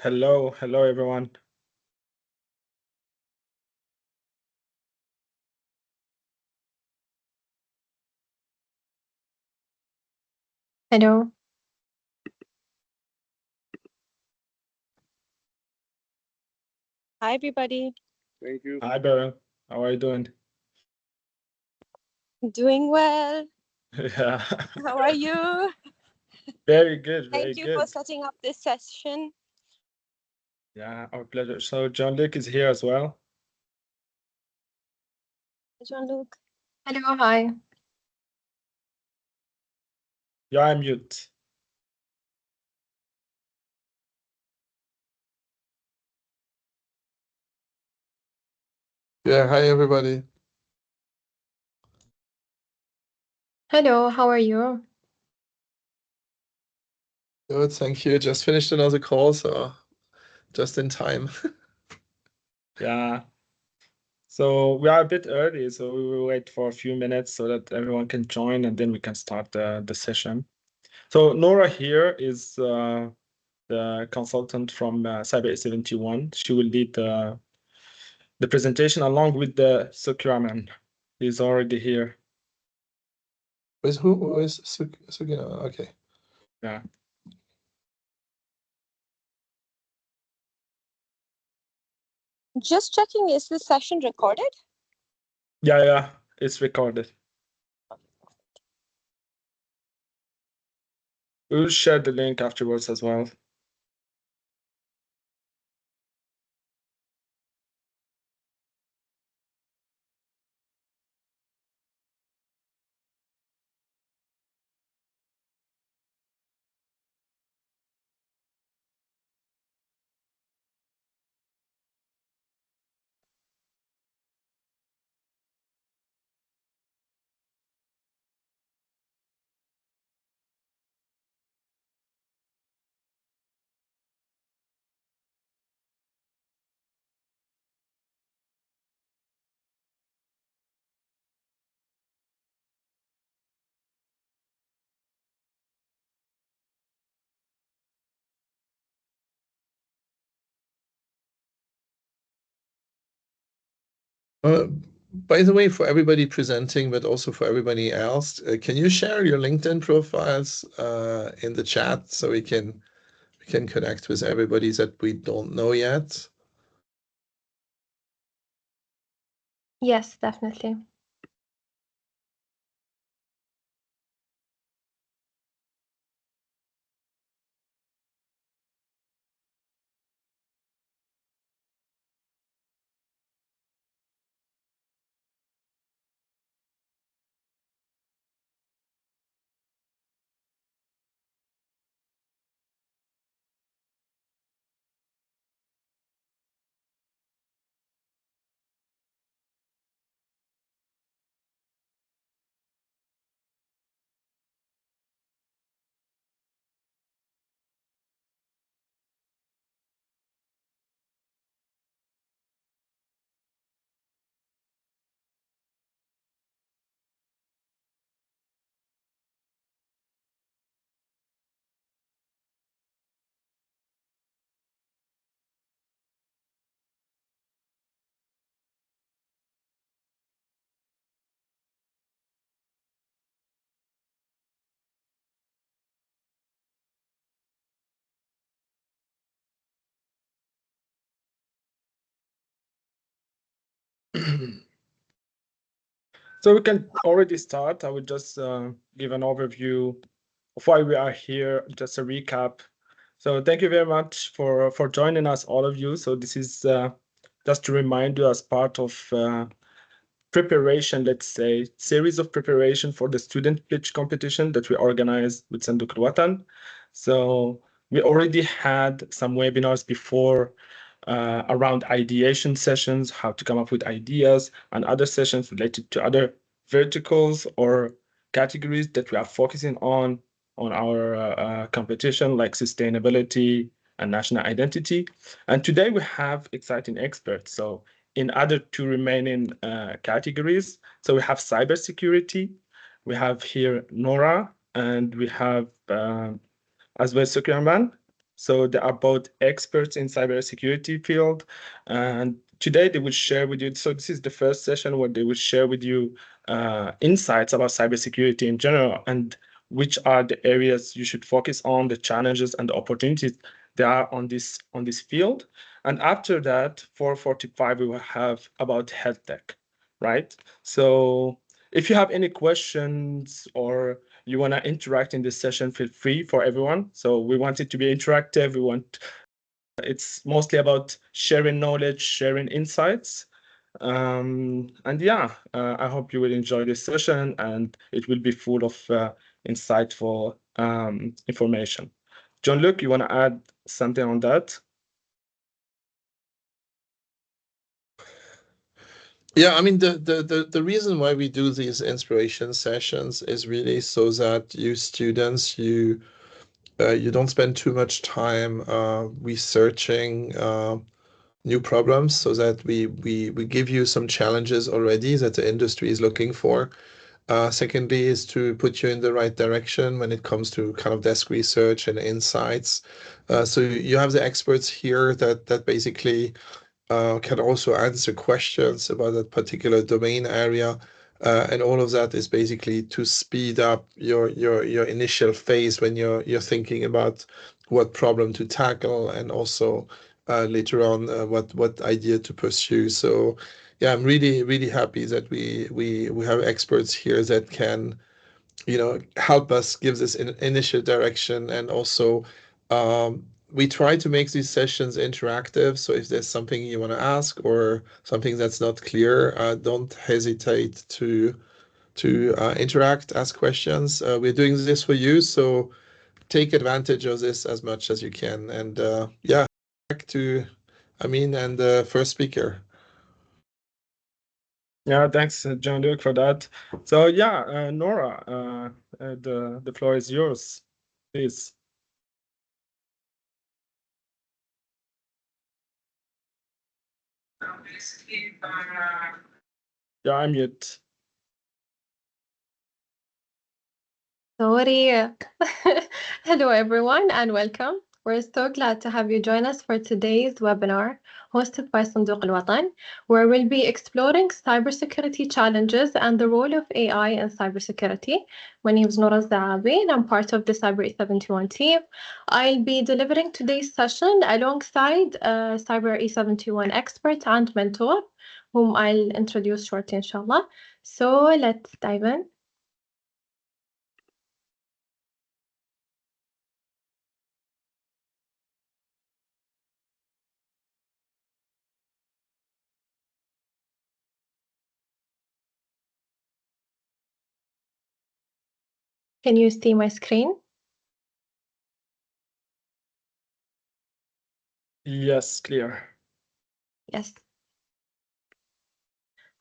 Hello everyone. Hello. Hi, everybody. Thank you. Hi Beryl, how are you doing? Doing well. Yeah, How are you? very good, very Thank you for good. setting up this session. Yeah, our pleasure. So John Luke is here as well. Jean-Luc. Hello. Hi. Yeah, I'm mute. Yeah, hi everybody. Hello. How are you? Good, thank you. Just finished another call, so just in time. Yeah. So we are a bit early, so we will wait for a few minutes so that everyone can join and then we can start the session. So Nora here is the consultant from Cyber71. She will lead the presentation along with the Sukuraman. He's already here. Who is Sugina? Okay. Yeah. Just checking, is this session recorded? Yeah, it's recorded. We will share the link afterwards as well. By the way, for everybody presenting, but also for everybody else, can you share your LinkedIn profiles in the chat so we can connect with everybody that we don't know yet? Yes, definitely. So we can already start. I will just give an overview of why we are here, just a recap. So thank you very much for joining us, all of you. So this is just to remind you as part of preparation, let's say, series of preparation for the student pitch competition that we organized with Sandooq Al Watan. So we already had some webinars before around ideation sessions, how to come up with ideas, and other sessions related to other verticals or categories that we are focusing on our competition, like sustainability and national identity. And today we have exciting experts. So in other two remaining categories, so we have cybersecurity, we have here Nora, and we have as well Sukirman. So they are both experts in cybersecurity field, and today they will share with you. So this is the first session where they will share with you insights about cybersecurity in general and which are the areas you should focus on, the challenges and the opportunities there are on this field. And after that, 4:45 we will have about health tech, right? So if you have any questions or you want to interact in this session, feel free for everyone. So we want it to be interactive. It's mostly about sharing knowledge, sharing insights. And yeah, I hope you will enjoy this session and it will be full of insightful information. Jean-Luc, you want to add something on that? Yeah, I mean the reason why we do these inspiration sessions is really so that you students you don't spend too much time researching new problems, so that we give you some challenges already that the industry is looking for. Secondly, is to put you in the right direction when it comes to kind of desk research and insights. So you have the experts here that basically can also answer questions about that particular domain area. And all of that is basically to speed up your initial phase when you're thinking about what problem to tackle, and also later on what idea to pursue. So yeah, I'm really happy that we have experts here that can help us give this initial direction. And also we try to make these sessions interactive, so if there's something you want to ask or something that's not clear, don't hesitate to interact, ask questions. We're doing this for you, so take advantage of this as much as you can. And yeah, back to Amin and the first speaker. Yeah, thanks, Jean-Luc, for that. So yeah, Nora, the floor is yours, please. Yeah, I'm mute. Sorry. Hello, everyone, and welcome. We're so glad to have you join us for today's webinar, hosted by Sandooq Al Watan, where we'll be exploring cybersecurity challenges and the role of AI in cybersecurity. My name is Nora Zaabi, and I'm part of the Cyber E71 team. I'll be delivering today's session alongside a Cyber E71 expert and mentor, whom I'll introduce shortly, inshallah. So let's dive in. Can you see my screen? Yes, clear. Yes.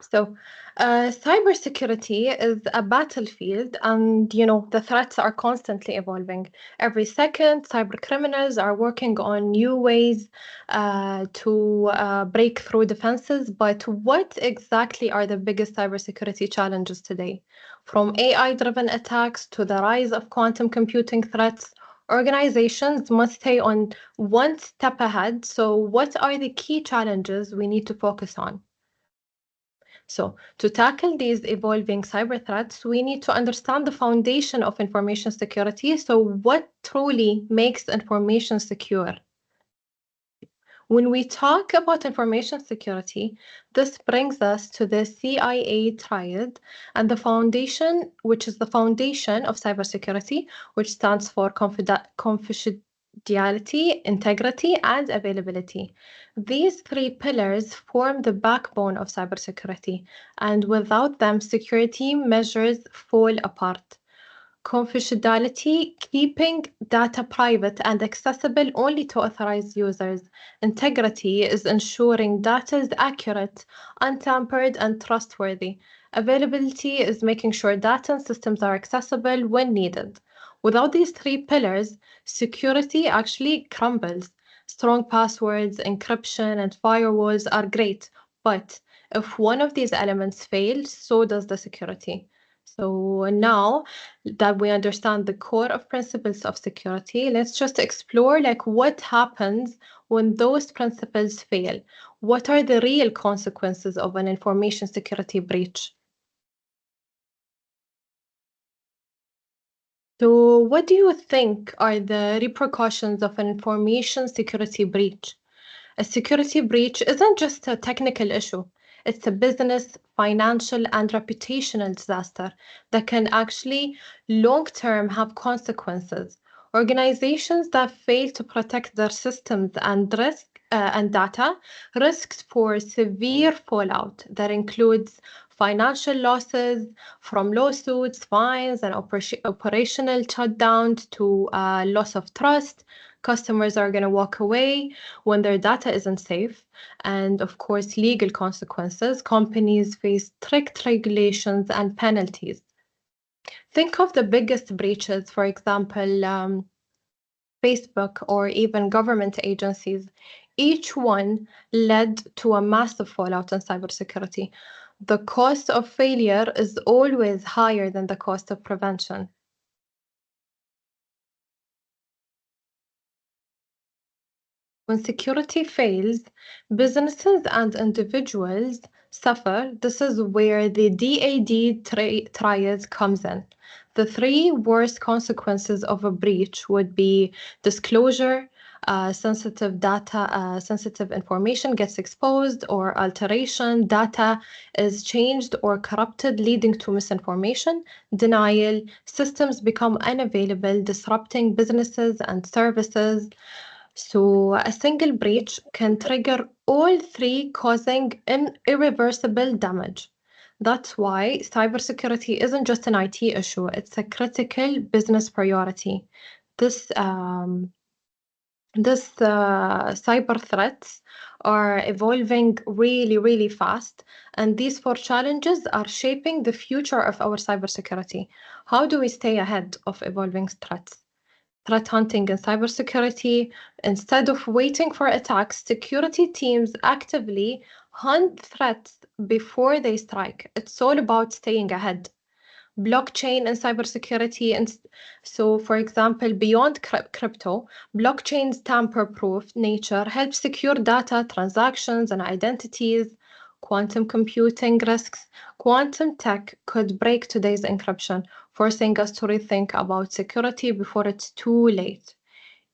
So, cybersecurity is a battlefield, and the threats are constantly evolving. Every second, cyber criminals are working on new ways to break through defenses. But what exactly are the biggest cybersecurity challenges today? From AI-driven attacks to the rise of quantum computing threats, organizations must stay on one step ahead. So, what are the key challenges we need to focus on? So, to tackle these evolving cyber threats, we need to understand the foundation of information security. So, what truly makes information secure? When we talk about information security, this brings us to the CIA triad and the foundation, which is the foundation of cybersecurity, which stands for confidentiality, integrity, and availability. These three pillars form the backbone of cybersecurity, and without them, security measures fall apart. Confidentiality, keeping data private and accessible only to authorized users. Integrity is ensuring data is accurate, untampered, and trustworthy. Availability is making sure data and systems are accessible when needed. Without these three pillars, security actually crumbles. Strong passwords, encryption, and firewalls are great, but if one of these elements fails, so does the security. So now that we understand the core of principles of security, let's just explore like what happens when those principles fail. What are the real consequences of an information security breach? So what do you think are the repercussions of an information security breach? A security breach isn't just a technical issue. It's a business, financial, and reputational disaster that can actually long-term have consequences. Organizations that fail to protect their systems and data risks for severe fallout that includes financial losses from lawsuits, fines, and operational shutdowns to loss of trust. Customers are going to walk away when their data isn't safe, and of course, legal consequences. Companies face strict regulations and penalties. Think of the biggest breaches, for example, Facebook or even government agencies. Each one led to a massive fallout in cybersecurity. The cost of failure is always higher than the cost of prevention. When security fails, businesses and individuals suffer. This is where the DAD triad comes in. The three worst consequences of a breach would be disclosure, sensitive data, sensitive information gets exposed, or alteration, data is changed or corrupted, leading to misinformation, denial, systems become unavailable, disrupting businesses and services. So a single breach can trigger all three, causing irreversible damage. That's why cybersecurity isn't just an IT issue, it's a critical business priority. This cyber threats are evolving really, really fast, and these four challenges are shaping the future of our cybersecurity. How do we stay ahead of evolving threats? Threat hunting and cybersecurity. Instead of waiting for attacks, security teams actively hunt threats before they strike. It's all about staying ahead. Blockchain and cybersecurity. And so, for example, beyond crypto, blockchain's tamper-proof nature helps secure data, transactions, and identities. Quantum computing risks. Quantum tech could break today's encryption, forcing us to rethink about security before it's too late.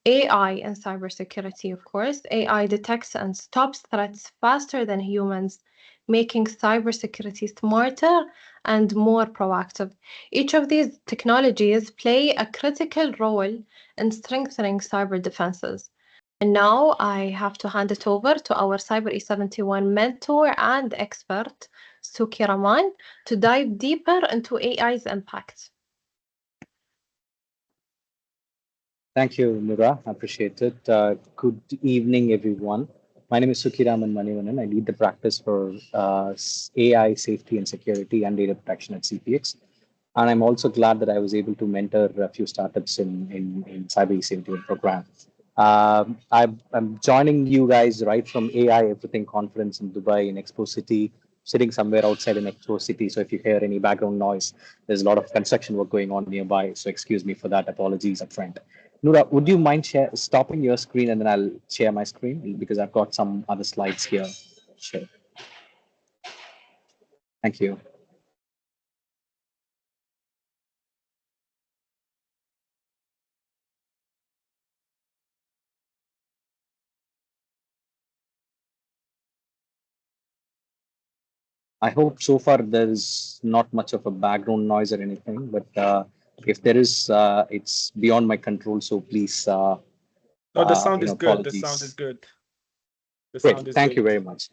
AI and cybersecurity, of course. AI detects and stops threats faster than humans, making cybersecurity smarter and more proactive. Each of these technologies play a critical role in strengthening cyber defenses. And now I have to hand it over to our Cyber E71 mentor and expert, Suki Rahman, to dive deeper into AI's impact. Thank you, Nura. Appreciate it. Good evening, everyone. My name is Sukiraman Manivanan. I lead the practice for AI safety and security and data protection at CPX. And I'm also glad that I was able to mentor a few startups in cyber safety program. I'm joining you guys right from AI Everything conference in Dubai in Expo City, sitting somewhere outside in Expo City. So if you hear any background noise, there's a lot of construction work going on nearby. So excuse me for that. Apologies upfront. Nura, would you mind stopping your screen and then I'll share my screen because I've got some other slides here. Sure. Thank you. I hope so far there's not much of a background noise or anything, but if there is, it's beyond my control. So please, No, the sound is good. The sound is apologies. good. The Great. sound is Thank you great. very much.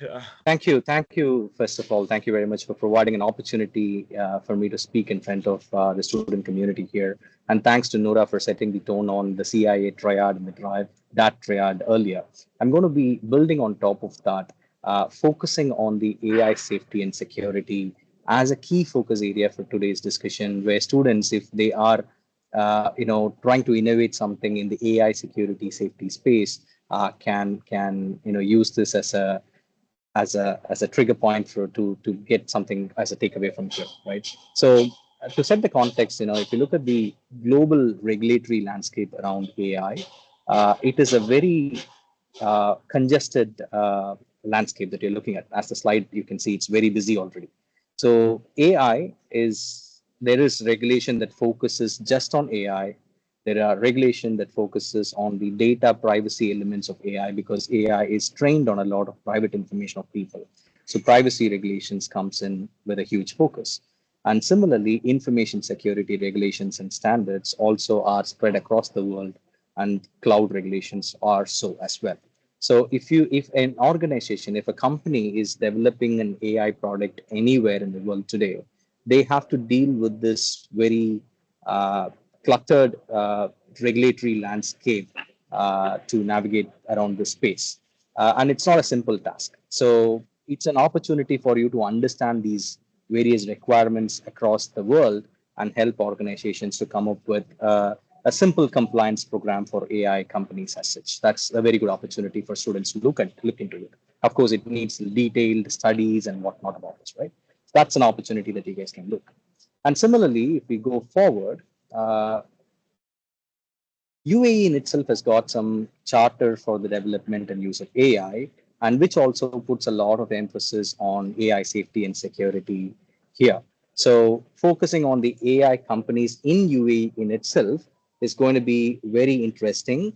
Yeah. Thank you. Thank you. First of all, thank you very much for providing an opportunity for me to speak in front of the student community here. And thanks to Nora for setting the tone on the CIA triad and the that triad earlier. I'm going to be building on top of that, focusing on the AI safety and security as a key focus area for today's discussion, where students, if they are trying to innovate something in the AI security safety space, can use this as a as a trigger point for to get something as a takeaway from here, right? So to set the context, if you look at the global regulatory landscape around AI, it is a very congested landscape that you're looking at. As the slide you can see, it's very busy already. So AI is there is regulation that focuses just on AI. There are regulation that focuses on the data privacy elements of AI because AI is trained on a lot of private information of people. So privacy regulations comes in with a huge focus. And similarly, information security regulations and standards also are spread across the world, and cloud regulations are so as well. So if an organization, if a company is developing an AI product anywhere in the world today, they have to deal with this very cluttered regulatory landscape to navigate around this space. And it's not a simple task. So it's an opportunity for you to understand these various requirements across the world and help organizations to come up with a simple compliance program for AI companies as such. That's a very good opportunity for students to look into it. Of course, it needs detailed studies and whatnot about this, right? That's an opportunity that you guys can look. And similarly, if we go forward, UAE in itself has got some charter for the development and use of AI, and which also puts a lot of emphasis on AI safety and security here. So focusing on the AI companies in UAE in itself is going to be very interesting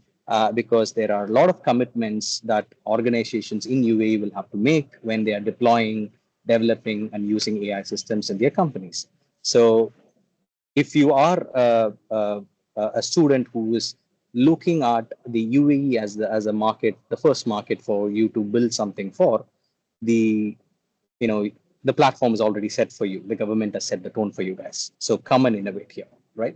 because there are a lot of commitments that organizations in UAE will have to make when they are deploying, developing, and using AI systems in their companies. So if you are a student who is looking at the UAE as a market, the first market for you to build something for, the you know the platform is already set for you. The government has set the tone for you guys. So come and innovate here, right?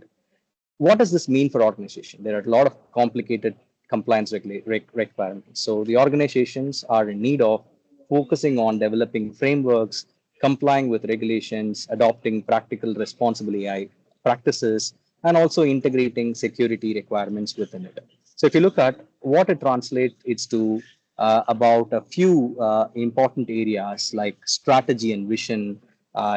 What does this mean for organization? There are a lot of complicated compliance requirements. So the organizations are in need of focusing on developing frameworks, complying with regulations, adopting practical responsible AI practices, and also integrating security requirements within it. So if you look at what it translates, it's to about a few important areas like strategy and vision,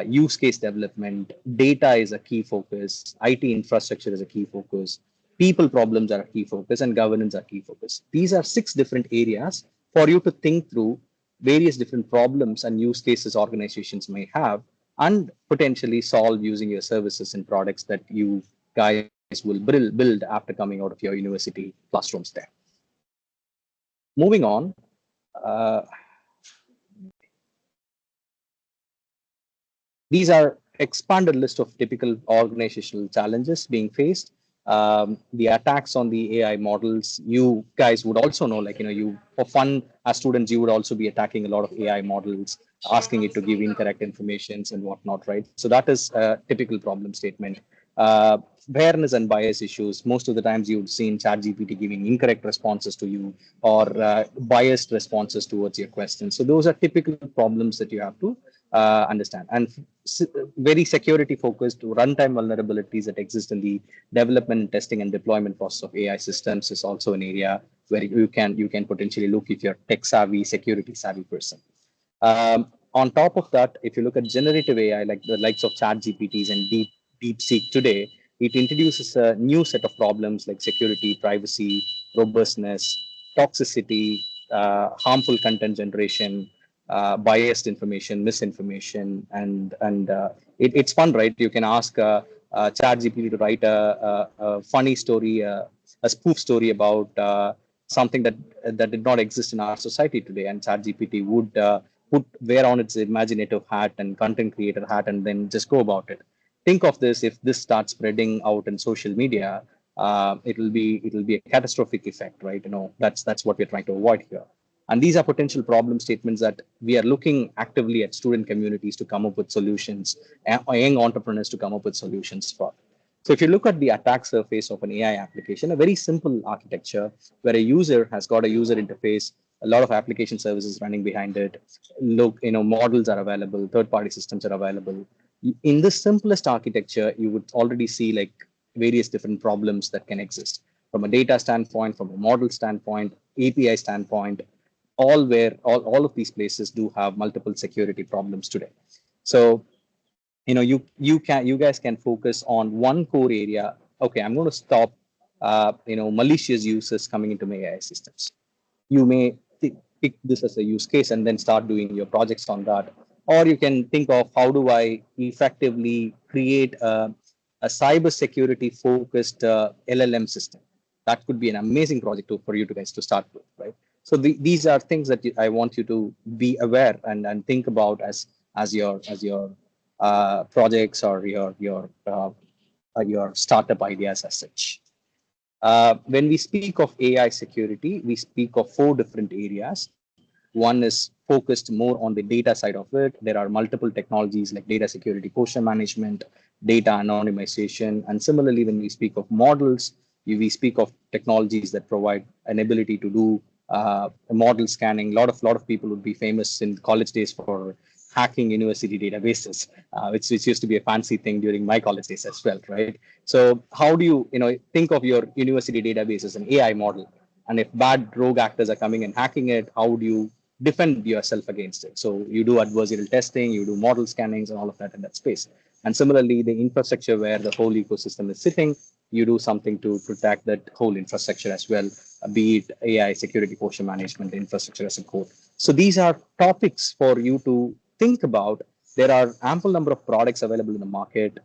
use case development, data is a key focus, IT infrastructure is a key focus, people problems are a key focus, and governance are key focus. These are 6 different areas for you to think through various different problems and use cases organizations may have and potentially solve using your services and products that you guys will build after coming out of your university classrooms there. Moving on, uh, these are expanded list of typical organizational challenges being faced. The attacks on the AI models, you guys would also know, like, you for fun as students, you would also be attacking a lot of AI models, asking it to give incorrect informations and whatnot, right? So that is a typical problem statement. Fairness and bias issues. Most of the times you've seen ChatGPT giving incorrect responses to you or biased responses towards your questions. So those are typical problems that you have to understand. And very security focused runtime vulnerabilities that exist in the development, testing, and deployment process of AI systems is also an area where you can potentially look if you're tech savvy, security savvy person. On top of that, if you look at generative AI, like the likes of Chat GPTs and DeepSeek today, it introduces a new set of problems like security, privacy, robustness, toxicity, harmful content generation, biased information, misinformation, and it's fun, right? You can ask Chat GPT to write a funny story, a spoof story about something that did not exist in our society today, and Chat GPT would wear on its imaginative hat and content creator hat, and then just go about it. Think of this: if this starts spreading out in social media, it'll be a catastrophic effect, right? That's what we're trying to avoid here. And these are potential problem statements that we are looking actively at student communities to come up with solutions, young entrepreneurs to come up with solutions for. So if you look at the attack surface of an AI application, a very simple architecture where a user has got a user interface, a lot of application services running behind it. Look, models are available, third-party systems are available. In this simplest architecture, you would already see like various different problems that can exist from a data standpoint, from a model standpoint, API standpoint, all of these places do have multiple security problems today. So you guys can focus on one core area. Okay, I'm going to stop malicious users coming into my AI systems. You may pick this as a use case and then start doing your projects on that. Or you can think of how do I effectively create a cyber security focused LLM system. That could be an amazing project for you guys to start with, right? So these are things that I want you to be aware and think about as your projects or your startup ideas as such. When we speak of AI security, we speak of 4 different areas. One is focused more on the data side of it. There are multiple technologies like data security, posture management, data anonymization. And similarly, when we speak of models, we speak of technologies that provide an ability to do model scanning. A lot of people would be famous in college days for hacking university databases, which used to be a fancy thing during my college days as well, right? So how do you think of your university database as an AI model? And if bad rogue actors are coming and hacking it, how would you defend yourself against it? So you do adversarial testing, you do model scannings and all of that in that space. And similarly, the infrastructure where the whole ecosystem is sitting, you do something to protect that whole infrastructure as well, be it AI security, posture management, infrastructure as a code. So these are topics for you to think about. There are ample number of products available in the market,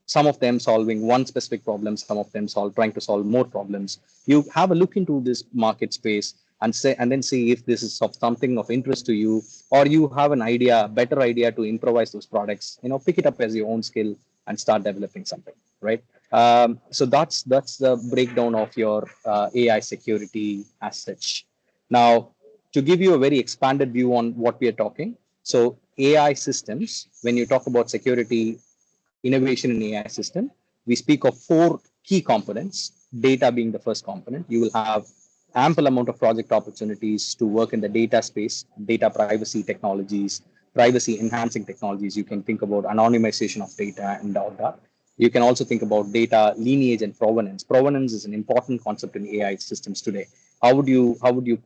some of them solving one specific problem, some of them trying to solve more problems. You have a look into this market space and then see if this is of something of interest to you, or you have an idea, better idea to improvise those products. Pick it up as your own skill and start developing something, right? So that's the breakdown of your AI security as such. Now, to give you a very expanded view on what we are talking, so AI systems, when you talk about security innovation in AI system, we speak of 4 key components, data being the first component. You will have ample amount of project opportunities to work in the data space, data privacy technologies, privacy enhancing technologies. You can think about anonymization of data and all that. You can also think about data lineage and provenance. Provenance is an important concept in AI systems today. How would you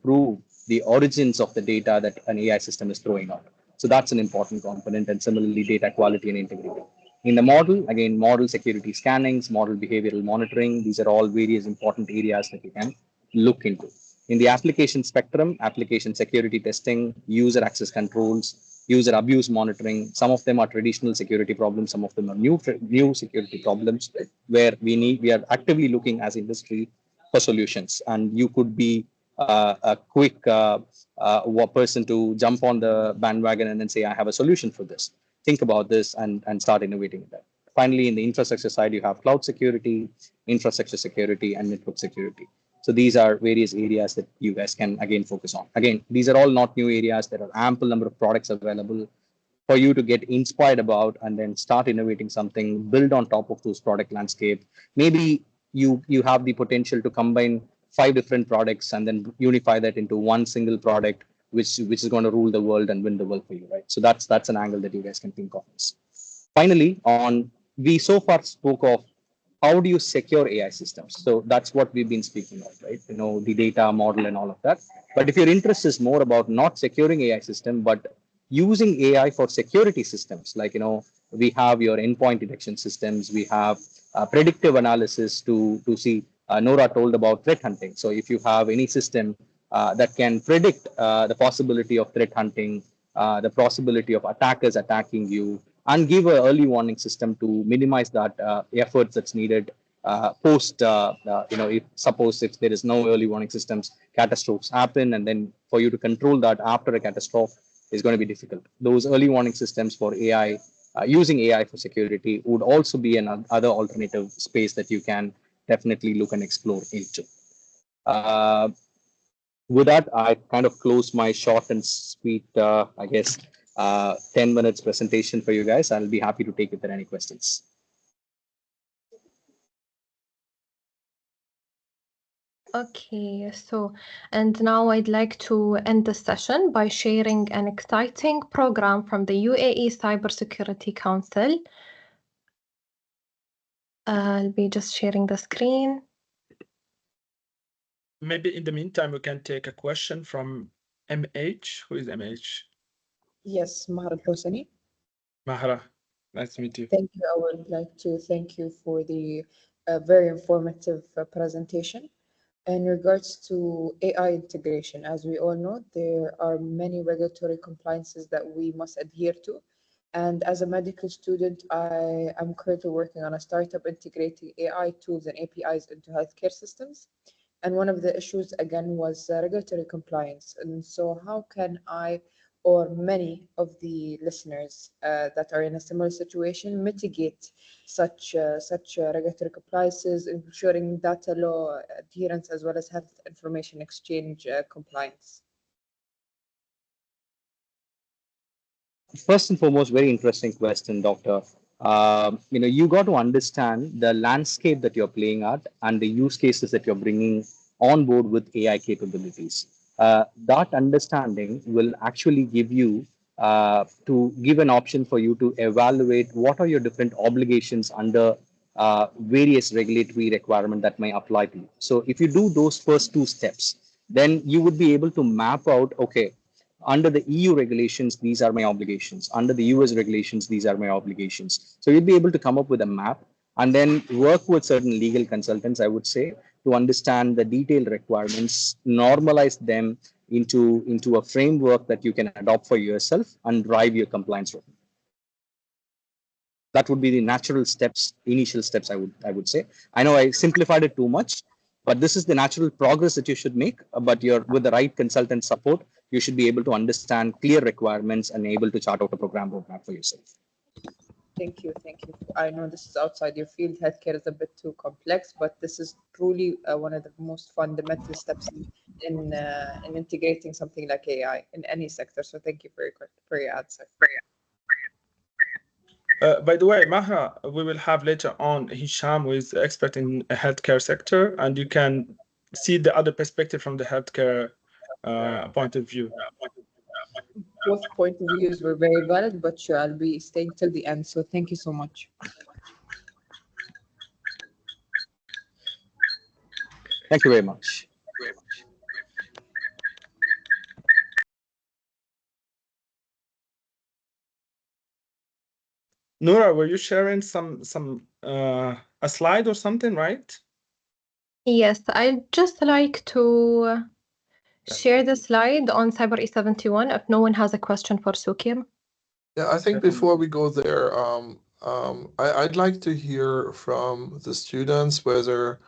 prove the origins of the data that an AI system is throwing out? So that's an important component, and similarly, data quality and integrity. In the model, again, model security scannings, model behavioral monitoring, these are all various important areas that you can look into. In the application spectrum, application security testing, user access controls, user abuse monitoring, some of them are traditional security problems, some of them are new security problems where we are actively looking as industry for solutions. And you could be a quick person to jump on the bandwagon and then say, I have a solution for this. Think about this and start innovating that. Finally, in the infrastructure side, you have cloud security, infrastructure security, and network security. So these are various areas that you guys can again focus on. Again, these are all not new areas. There are ample number of products available for you to get inspired about and then start innovating something, build on top of those product landscape. Maybe you have the potential to combine 5 different products and then unify that into one single product, which is going to rule the world and win the world for you, right? So that's an angle that you guys can think of. Finally, we so far spoke of how do you secure AI systems. So that's what we've been speaking of, right? The data model and all of that. But if your interest is more about not securing AI system, but using AI for security systems, like we have your endpoint detection systems, we have predictive analysis to see. Nora told about threat hunting. So if you have any system that can predict the possibility of threat hunting, the possibility of attackers attacking you, and give an early warning system to minimize that efforts that's needed if there is no early warning systems, catastrophes happen, and then for you to control that after a catastrophe is going to be difficult. Those early warning systems for AI, using AI for security, would also be another alternative space that you can definitely look and explore into. With that, I kind of close my short and sweet, 10 minutes presentation for you guys. I'll be happy to take if there are any questions. Okay, and now I'd like to end the session by sharing an exciting program from the UAE Cybersecurity Council. I'll be just sharing the screen. Maybe in the meantime, we can take a question from MH. Who is MH? Yes, Mahar Al-Hosani. Mahra. Nice to meet you. Thank you. I would like to thank you for the very informative presentation. In regards to AI integration, as we all know, there are many regulatory compliances that we must adhere to. And as a medical student, I am currently working on a startup integrating AI tools and APIs into healthcare systems. And one of the issues again was regulatory compliance. And so, how can I or many of the listeners that are in a similar situation mitigate such regulatory compliances, ensuring data law adherence as well as health information exchange compliance? First and foremost, very interesting question, Doctor. You got to understand the landscape that you're playing at and the use cases that you're bringing on board with AI capabilities. That understanding will actually give you to give an option for you to evaluate what are your different obligations under various regulatory requirement that may apply to you. So if you do those first two steps, then you would be able to map out, okay, under the EU regulations, these are my obligations. Under the US regulations, these are my obligations. So you'll be able to come up with a map and then work with certain legal consultants, I would say, to understand the detailed requirements, normalize them into a framework that you can adopt for yourself and drive your compliance roadmap. That would be the natural steps, initial steps, I would say. I know I simplified it too much, but this is the natural progress that you should make. But you're with the right consultant support, you should be able to understand clear requirements and able to chart out a program roadmap for yourself. Thank you, thank you. I know this is outside your field. Healthcare is a bit too complex, but this is truly one of the most fundamental steps in integrating something like AI in any sector. So thank you for your answer. By the way, Mahra, we will have later on Hisham, who is expert in healthcare sector, and you can see the other perspective from the healthcare point of view. Both point of views were very valid, but sure, I'll be staying till the end. So thank you so much. Thank you very much. Noura, were you sharing some a slide or something, right? Yes, I'd just like to share the slide on Cyber E71 if no one has a question for Sukir. Yeah, I think before we go there, I'd like to hear from the students whether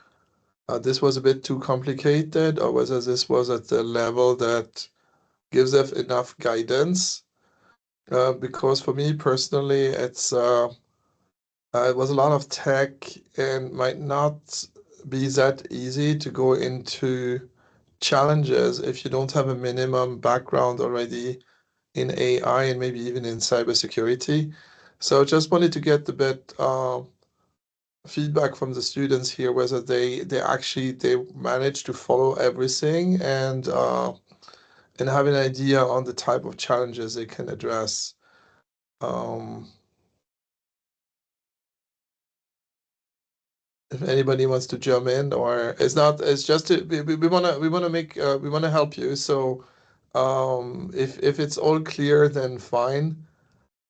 this was a bit too complicated or whether this was at the level that gives them enough guidance. Because for me personally, it was a lot of tech and might not be that easy to go into challenges if you don't have a minimum background already in AI and maybe even in cybersecurity. So just wanted to get a bit feedback from the students here, whether they managed to follow everything and have an idea on the type of challenges they can address. If anybody wants to jump in, or it's not, it's just we wanna help you. So if it's all clear, then fine.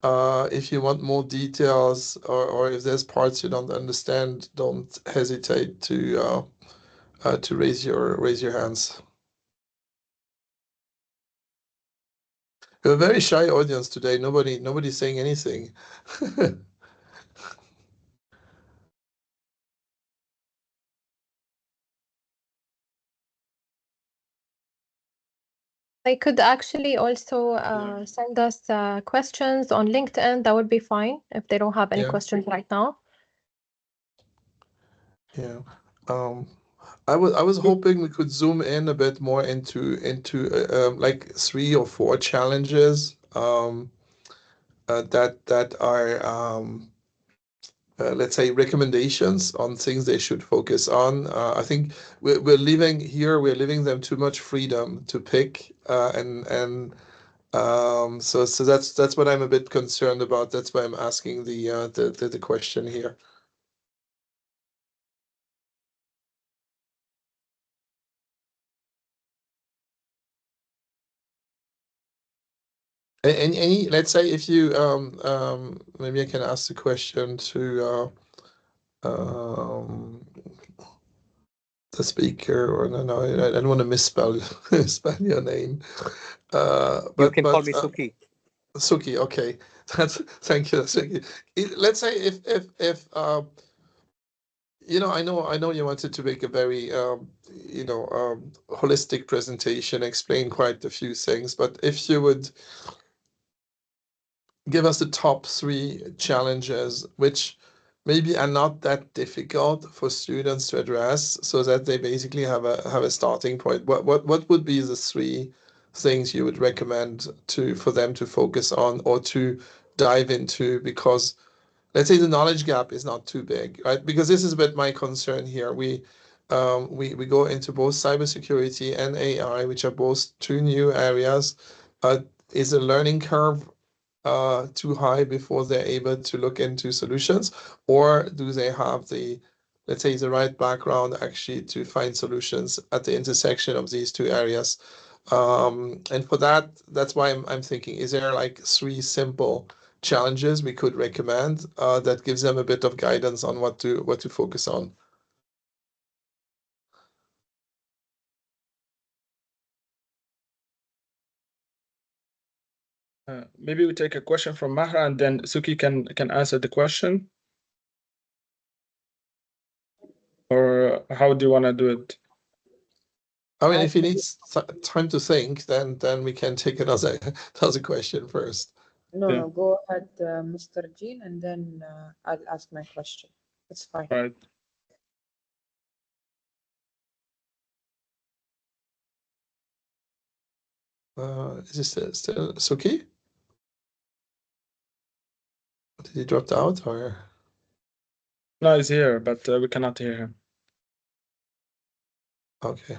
If you want more details or if there's parts you don't understand, don't hesitate to raise your hands. We have a very shy audience today. Nobody's saying anything. They could actually also send us questions on LinkedIn. That would be fine if they don't have any Yeah. questions right now. Yeah. I was hoping we could zoom in a bit more into like 3 or 4 challenges that are let's say recommendations on things they should focus on. I think we're leaving them too much freedom to pick, and so that's what I'm a bit concerned about. That's why I'm asking the question here. Any, let's say if you maybe I can ask the question to the speaker, or no, I don't want to misspell spell your name. You can call me Suki. Suki, okay. Thank you. Suki. Let's say if I know you wanted to make a very holistic presentation, explain quite a few things, but if you would give us the top three challenges, which maybe are not that difficult for students to address, so that they basically have a starting point. What would be the three things you would recommend for them to focus on or to dive into? Because let's say the knowledge gap is not too big, right? Because this is a bit my concern here. We go into both cybersecurity and AI, which are both two new areas. Is the learning curve too high before they're able to look into solutions, or do they have let's say, the right background actually to find solutions at the intersection of these two areas? And for that's why I'm thinking, is there like three simple challenges we could recommend that gives them a bit of guidance on what to focus on? Maybe we take a question from Mahra, and then Suki can answer the question. Or how do you want to do it? I mean, if he needs time to think, then we can take another question first. No, go ahead, Mr. Jean, and then I'll ask my question. It's fine. Right. Is this still Suki? Did he drop out or? No, he's here, but we cannot hear him. Okay.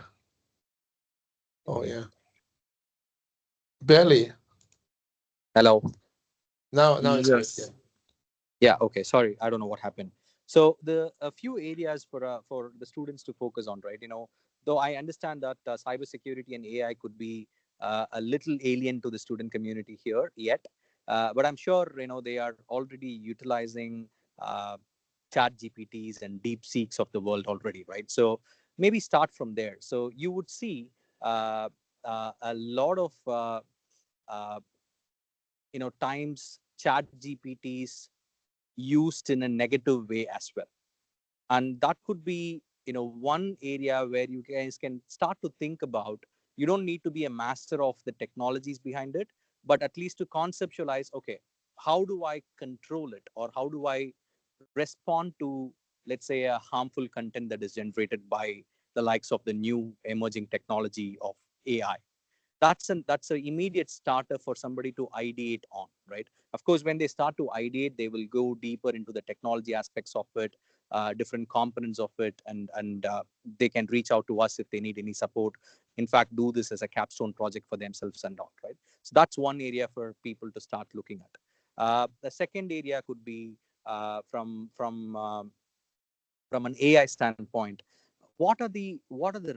Oh yeah. Barely. Hello. Now it's good. Yes. Yeah. Okay. Sorry, I don't know what happened. So a few areas for the students to focus on, right? Though I understand that cybersecurity and AI could be a little alien to the student community here yet, but I'm sure they are already utilizing chat GPTs and deep seeks of the world already, right? So maybe start from there. So you would see a lot of uh, times chat GPTs used in a negative way as well, and that could be one area where you guys can start to think about. You don't need to be a master of the technologies behind it, but at least to conceptualize, okay, how do I control it, or how do I respond to, let's say, a harmful content that is generated by the likes of the new emerging technology of AI? That's an immediate starter for somebody to ideate on, right? Of course, when they start to ideate, they will go deeper into the technology aspects of it, different components of it, and they can reach out to us if they need any support. In fact, do this as a capstone project for themselves and all, right? So that's one area for people to start looking at. The second area could be from an AI standpoint. What are the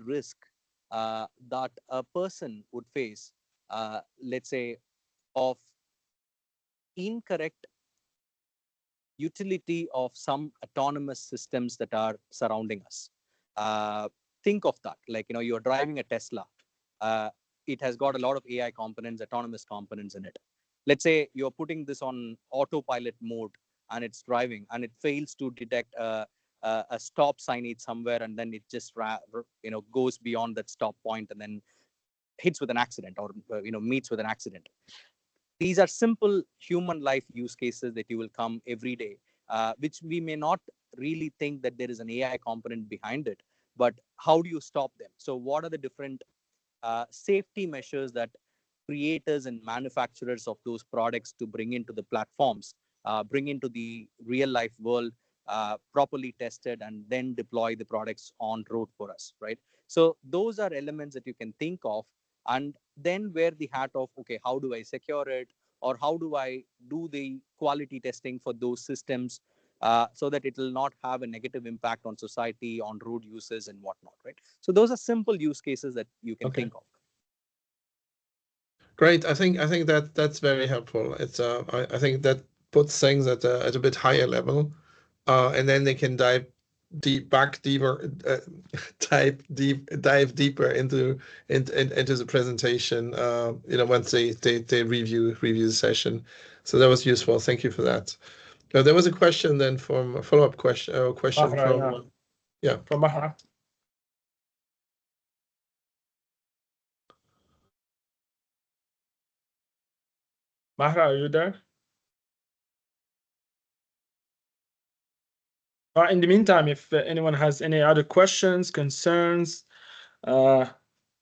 risks that a person would face, let's say, of incorrect utility of some autonomous systems that are surrounding us? Uh, think of that, like you're driving a Tesla. Uh, it has got a lot of AI components, autonomous components in it. Let's say you're putting this on autopilot mode and it's driving and it fails to detect a stop signage somewhere, and then it just goes beyond that stop point and then hits with an accident, or meets with an accident. These are simple human life use cases that you will come every day, which we may not really think that there is an AI component behind it, but how do you stop them? So what are the different safety measures that creators and manufacturers of those products to bring into the platforms, bring into the real life world, properly tested, and then deploy the products on road for us, right? So those are elements that you can think of, and then wear the hat of, okay, how do I secure it, or how do I do the quality testing for those systems, so that it will not have a negative impact on society, on road users and whatnot, right? So those are simple use cases that you can think of. Great. I think that's very helpful. It's I think that puts things at a bit higher level, and then they can dive deeper, dive deeper into the presentation. Once they review the session. So that was useful. Thank you for that. There was a question then from a follow-up question Mahra, from yeah. From Mahra. Mahra, are you there? In the meantime, if anyone has any other questions, concerns,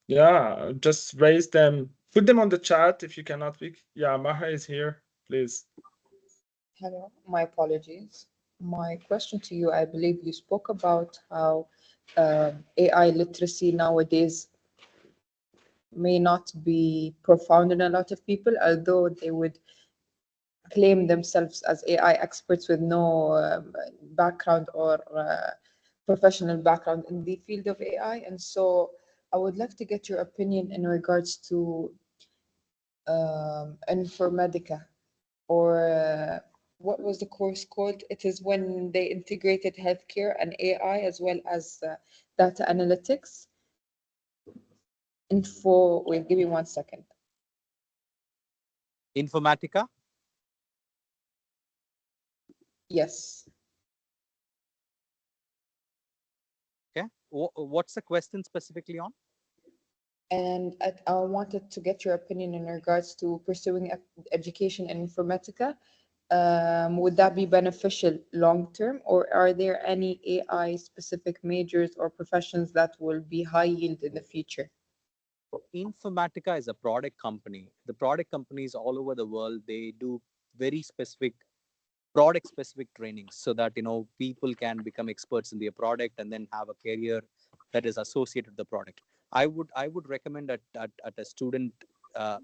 yeah, just raise them, put them on the chat if you cannot speak. Yeah, Mahra is here, please. Hello, my apologies. My question to you, I believe you spoke about how AI literacy nowadays may not be profound in a lot of people, although they would claim themselves as AI experts with no background or professional background in the field of AI. And so I would love to get your opinion in regards to Informatica, or what was the course called? It is when they integrated healthcare and AI as well as data analytics. Wait, give me 1 second. Informatica? Yes. Okay. What's the question specifically on? And I wanted to get your opinion in regards to pursuing education in Informatica. Would that be beneficial long term, or are there any AI specific majors or professions that will be high yield in the future? Informatica is a product company. The product companies all over the world, they do very specific product specific trainings so that people can become experts in their product and then have a career that is associated with the product. I would recommend at a student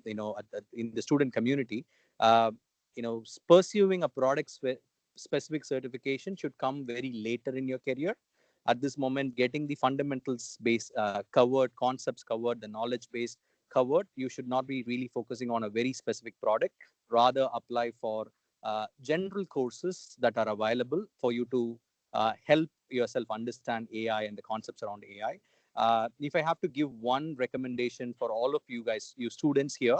in the student community, pursuing a product specific certification should come very later in your career. At this moment, getting the fundamentals base covered, concepts covered, the knowledge base covered, you should not be really focusing on a very specific product. Rather apply for general courses that are available for you to help yourself understand AI and the concepts around AI. If I have to give one recommendation for all of you guys, you students here,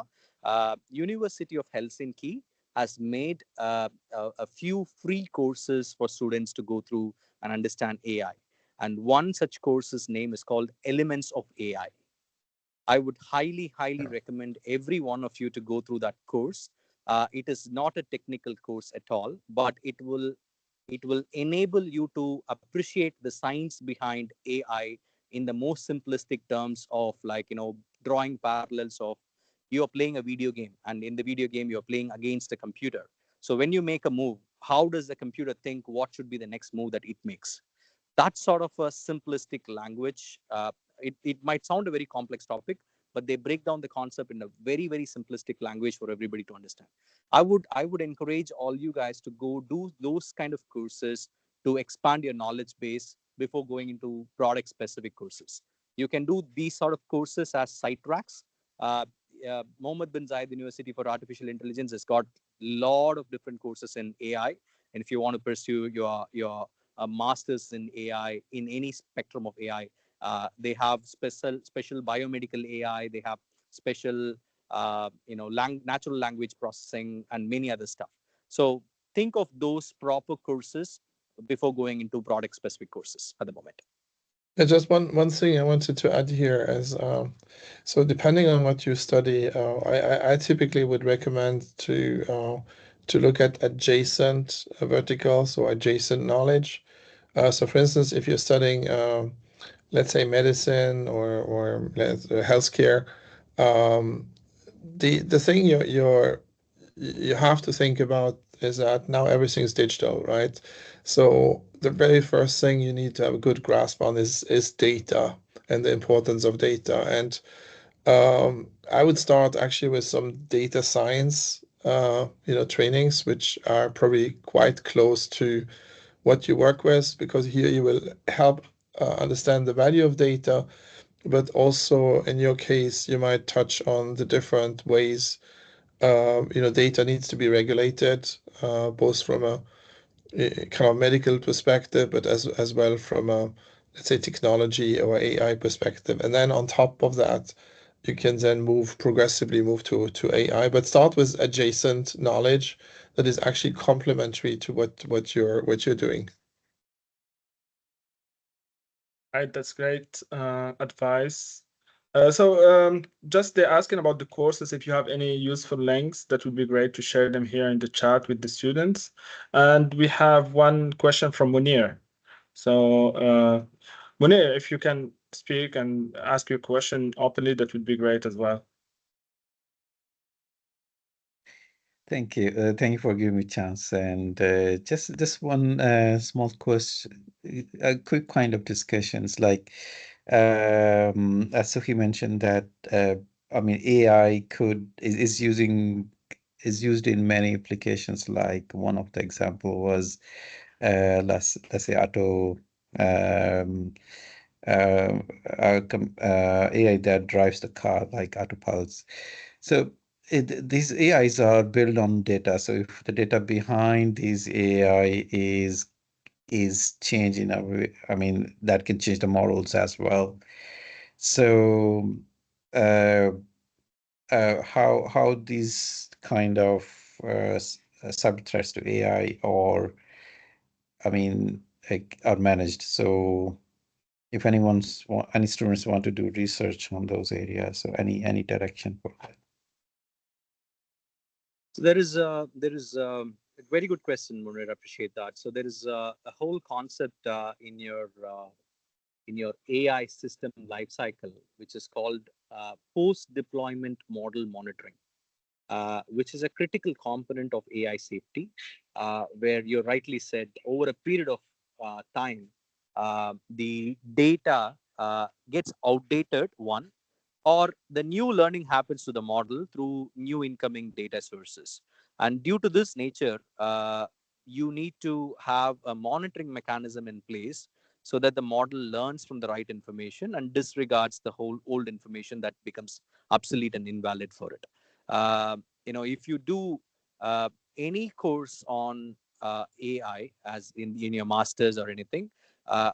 University of Helsinki has made a few free courses for students to go through and understand AI. And one such course's name is called Elements of AI. I would highly, highly recommend every one of you to go through that course. It is not a technical course at all, but it will enable you to appreciate the science behind AI in the most simplistic terms of, like, drawing parallels of, you are playing a video game, and in the video game you're playing against a computer. So when you make a move, how does the computer think what should be the next move that it makes? That sort of a simplistic language. It might sound a very complex topic, but they break down the concept in a very, very simplistic language for everybody to understand. I would encourage all you guys to go do those kind of courses to expand your knowledge base before going into product specific courses. You can do these sort of courses as side tracks. uh, Mohammed bin Zayed University for Artificial Intelligence has got a lot of different courses in AI, and if you want to pursue your masters in AI, in any spectrum of AI. They have special biomedical AI. They have special natural language processing and many other stuff. So think of those proper courses before going into product specific courses at the moment. Just one thing I wanted to add here is, so depending on what you study, I typically would recommend to look at adjacent verticals or adjacent knowledge. So for instance, if you're studying, let's say medicine or healthcare, the thing you have to think about is that now everything's digital, right? So the very first thing you need to have a good grasp on is data and the importance of data. And I would start actually with some data science, trainings, which are probably quite close to what you work with, because here you will help understand the value of data, but also in your case, you might touch on the different ways data needs to be regulated, both from a kind of medical perspective, but as well from a, let's say, technology or AI perspective. And then on top of that, you can then progressively move to AI, but start with adjacent knowledge that is actually complementary to what you're doing. Right, that's great advice. Just they're asking about the courses. If you have any useful links, that would be great to share them here in the chat with the students. And we have one question from Munir. So, Munir, if you can speak and ask your question openly, that would be great as well. Thank you. Thank you for giving me a chance. And just one small question, a quick kind of discussions. Like, as Suki mentioned that, I mean, AI is used in many applications. Like one of the example was, let's say um, AI that drives the car, like autopilots. So these AIs are built on data. So if the data behind these AI is changing, I mean, that can change the models as well. So how these kind of cyber threats to AI or I mean are managed. So if any students want to do research on those areas, so any direction for that. So there is a very good question, Munir. I appreciate that. So there is a whole concept in your AI system lifecycle, which is called post-deployment model monitoring, which is a critical component of AI safety, where you rightly said over a period of time, the data gets outdated, one, or the new learning happens to the model through new incoming data sources. And due to this nature, you need to have a monitoring mechanism in place so that the model learns from the right information and disregards the whole old information that becomes obsolete and invalid for it. If you do any course on AI, as in your masters or anything,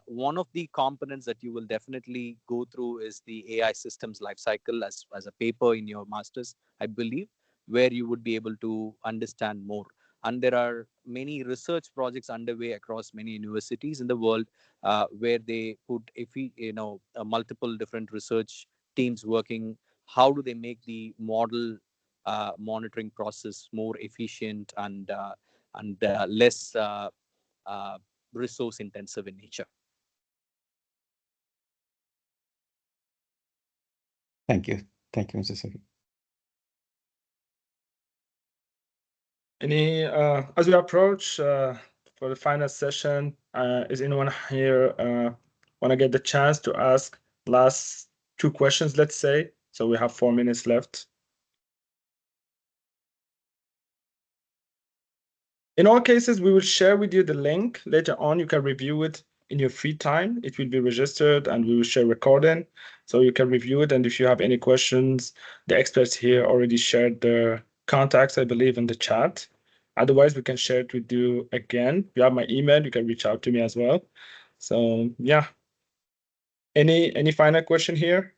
one of the components that you will definitely go through is the AI systems lifecycle as a paper in your masters, I believe, where you would be able to understand more. And there are many research projects underway across many universities in the world, where they put, multiple different research teams working. How do they make the model monitoring process more efficient and less uh, resource intensive in nature? Thank you, Mr. Saki. As we approach for the final session, is anyone here want to get the chance to ask last two questions, let's say? So we have 4 minutes left. In all cases, we will share with you the link. Later on, you can review it in your free time. It will be registered and we will share recording so you can review it. And if you have any questions, the experts here already shared their contacts, I believe, in the chat. Otherwise, we can share it with you again. You have my email. You can reach out to me as well. So yeah. Any final question here?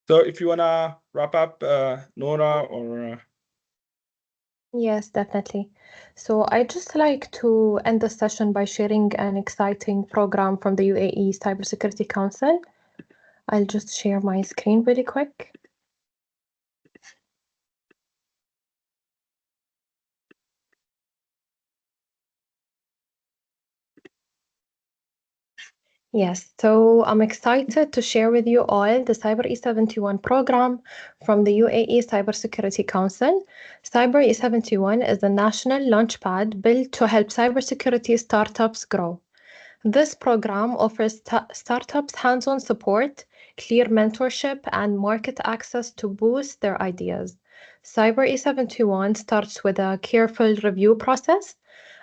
So if you wanna wrap up, Nora or Yes, definitely. So I'd just like to end the session by sharing an exciting program from the UAE Cybersecurity Council. I'll just share my screen really quick. Yes, so I'm excited to share with you all the Cyber E71 program from the UAE Cybersecurity Council. Cyber E71 is a national launchpad built to help cybersecurity startups grow. This program offers startups hands-on support, clear mentorship, and market access to boost their ideas. Cyber E71 starts with a careful review process.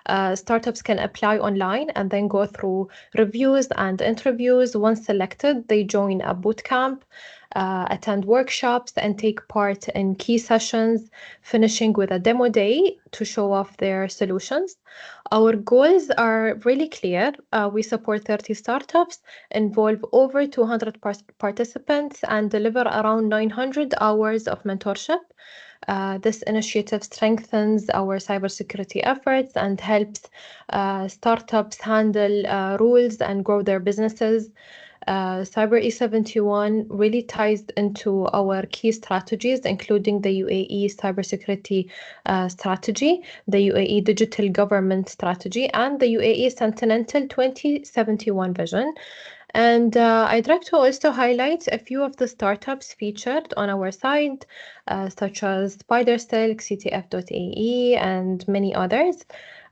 Startups can apply online and then go through reviews and interviews. Once selected, they join a bootcamp, attend workshops, and take part in key sessions, finishing with a demo day to show off their solutions. Our goals are really clear. We support 30 startups, involve over 200 participants, and deliver around 900 hours of mentorship. This initiative strengthens our cybersecurity efforts and helps startups handle rules and grow their businesses. Cyber E71 really ties into our key strategies, including the UAE cybersecurity strategy, the UAE digital government strategy, and the UAE Sentinel 2071 vision. And I'd like to also highlight a few of the startups featured on our site, such as SpiderSilk, CTF.ae, and many others,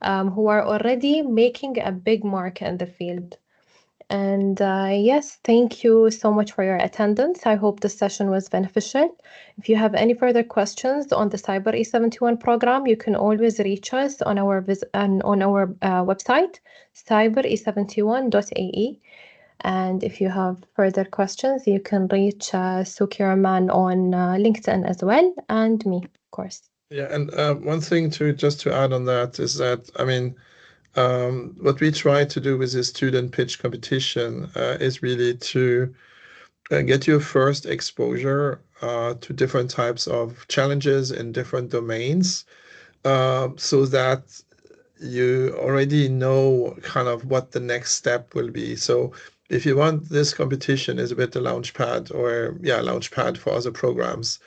who are already making a big mark in the field. And yes, thank you so much for your attendance. I hope this session was beneficial. If you have any further questions on the Cyber E71 program, you can always reach us on our website, cyber-e71.ae. And if you have further questions, you can reach Sukiraman on LinkedIn as well, and me, of course. Yeah, and one thing just to add on that is that, I mean, what we try to do with this student pitch competition is really to get your first exposure to different types of challenges in different domains, so that you already know kind of what the next step will be. So if you want, this competition is a bit a launchpad for other programs.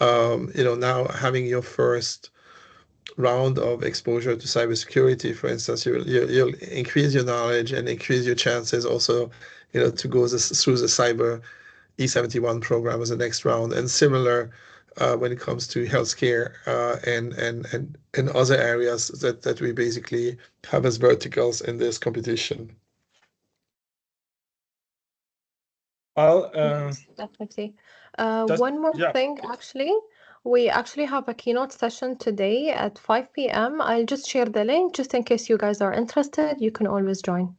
Now having your first round of exposure to cybersecurity, for instance, you'll increase your knowledge and increase your chances also, to go through the Cyber E71 program as the next round. And similar when it comes to healthcare and other areas that we basically have as verticals in this competition. Well, Yes, definitely. One more thing, actually. We actually have a keynote session today at 5 p.m. I'll just share the link just in case you guys are interested. You can always join.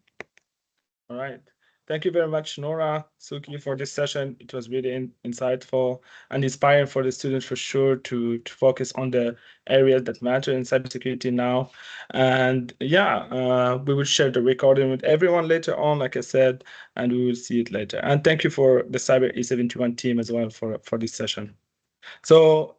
All right. Thank you very much, Nora, Suki, for this session. It was really insightful and inspiring for the students for sure to focus on the areas that matter in cybersecurity now. And yeah, we will share the recording with everyone later on, like I said, and we will see it later. And thank you for the Cyber E71 team as well for this session. So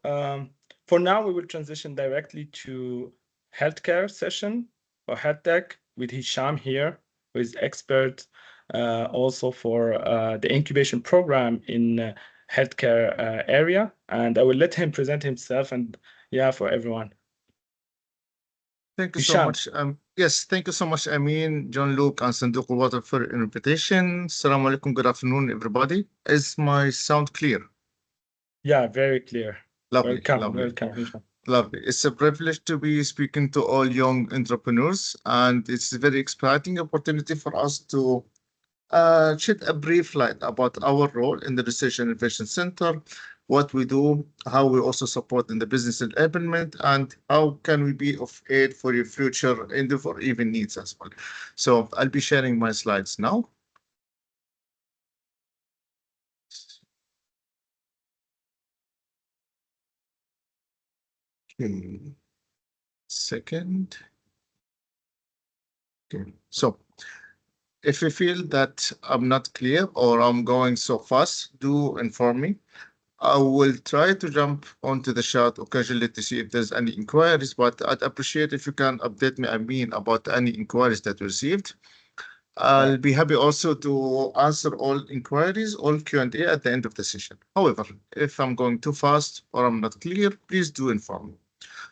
for now, we will transition directly to healthcare session or health tech with Hisham here, who is expert also for the incubation program in healthcare area. And I will let him present himself and for everyone. Thank you so much. Yes, thank you so much, Amin, John Luke, and Sandooq Al Watan for your invitation. Assalamu alaikum, good afternoon, everybody. Is my sound clear? Yeah, very clear. Lovely, welcome. Lovely. It's a privilege to be speaking to all young entrepreneurs, and it's a very exciting opportunity for us to shed a brief light about our role in the Research and Innovation Center, what we do, how we also support in the business enablement, and how can we be of aid for your future endeavor, even needs as well. So I'll be sharing my slides now. Second. Okay. So if you feel that I'm not clear or I'm going so fast, do inform me. I will try to jump onto the chat occasionally to see if there's any inquiries, but I'd appreciate if you can update me, Amin, about any inquiries that we received. I'll be happy also to answer all inquiries, all Q&A at the end of the session. However, if I'm going too fast or I'm not clear, please do inform me.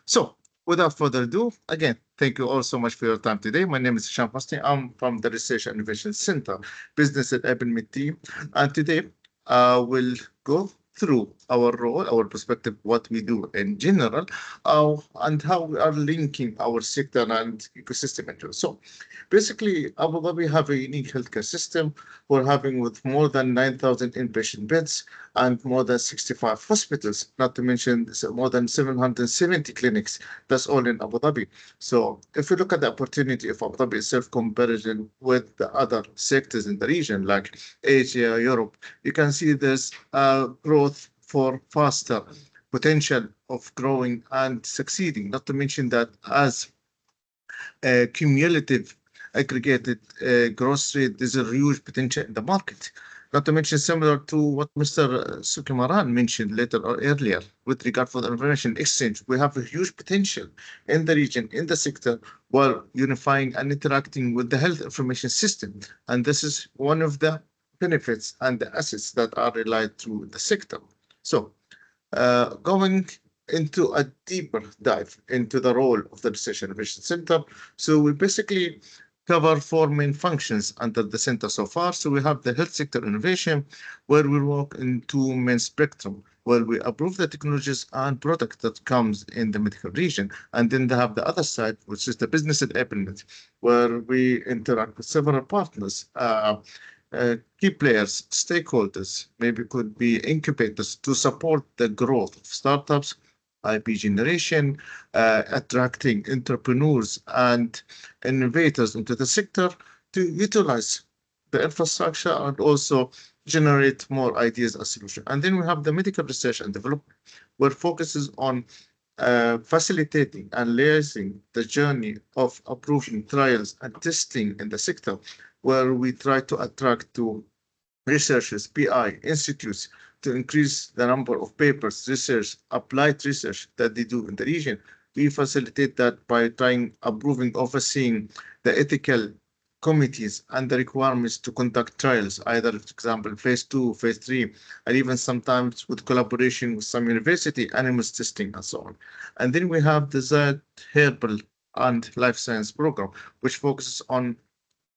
So without further ado, again, thank you all so much for your time today. My name is Hisham Hosni. I'm from the Research and Innovation Center, Business Enablement team. And today we'll go through our role, our perspective, what we do in general, and how we are linking our sector and ecosystem into it. So basically, Abu Dhabi have a unique healthcare system. We're having with more than 9,000 inpatient beds and more than 65 hospitals, not to mention more than 770 clinics. That's all in Abu Dhabi. So if you look at the opportunity of Abu Dhabi itself comparison with the other sectors in the region, like Asia, Europe, you can see there's growth for faster potential of growing and succeeding. Not to mention that as a cumulative aggregated growth rate, there's a huge potential in the market. Not to mention similar to what Mr. Sukumaran mentioned later or earlier with regard for the information exchange, we have a huge potential in the region, in the sector, while unifying and interacting with the health information system. And this is one of the benefits and the assets that are relied through the sector. So going into a deeper dive into the role of the Research Innovation Center. So we basically cover four main functions under the center so far. So we have the health sector innovation, where we work in two main spectrum, where we approve the technologies and product that comes in the medical region. And then they have the other side, which is the business enablement, where we interact with several partners, key players, stakeholders, maybe could be incubators to support the growth of startups, IP generation, attracting entrepreneurs and innovators into the sector to utilize the infrastructure and also generate more ideas and solutions. And then we have the medical research and development, where focuses on facilitating and liaising the journey of approving trials and testing in the sector, where we try to attract to researchers, PI, institutes to increase the number of papers, research, applied research that they do in the region. We facilitate that by trying, approving, overseeing the ethical committees and the requirements to conduct trials, either, for example, phase 2, phase 3, and even sometimes with collaboration with some university, animals testing, and so on. And then we have the Zayed Herbal and Life Science Program, which focuses on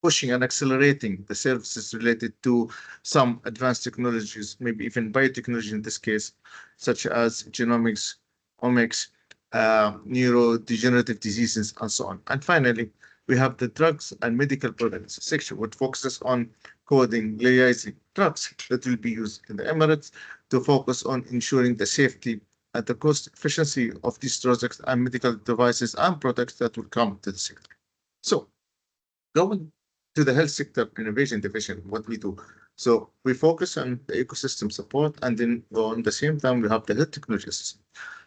pushing and accelerating the services related to some advanced technologies, maybe even biotechnology in this case, such as genomics, omics, neurodegenerative diseases, and so on. And finally, we have the drugs and medical products section, which focuses on coding, liaising drugs that will be used in the Emirates to focus on ensuring the safety and the cost efficiency of these products and medical devices and products that will come to the sector. So going to the health sector innovation division, what we do. So we focus on the ecosystem support, and then on the same time, we have the health technology system.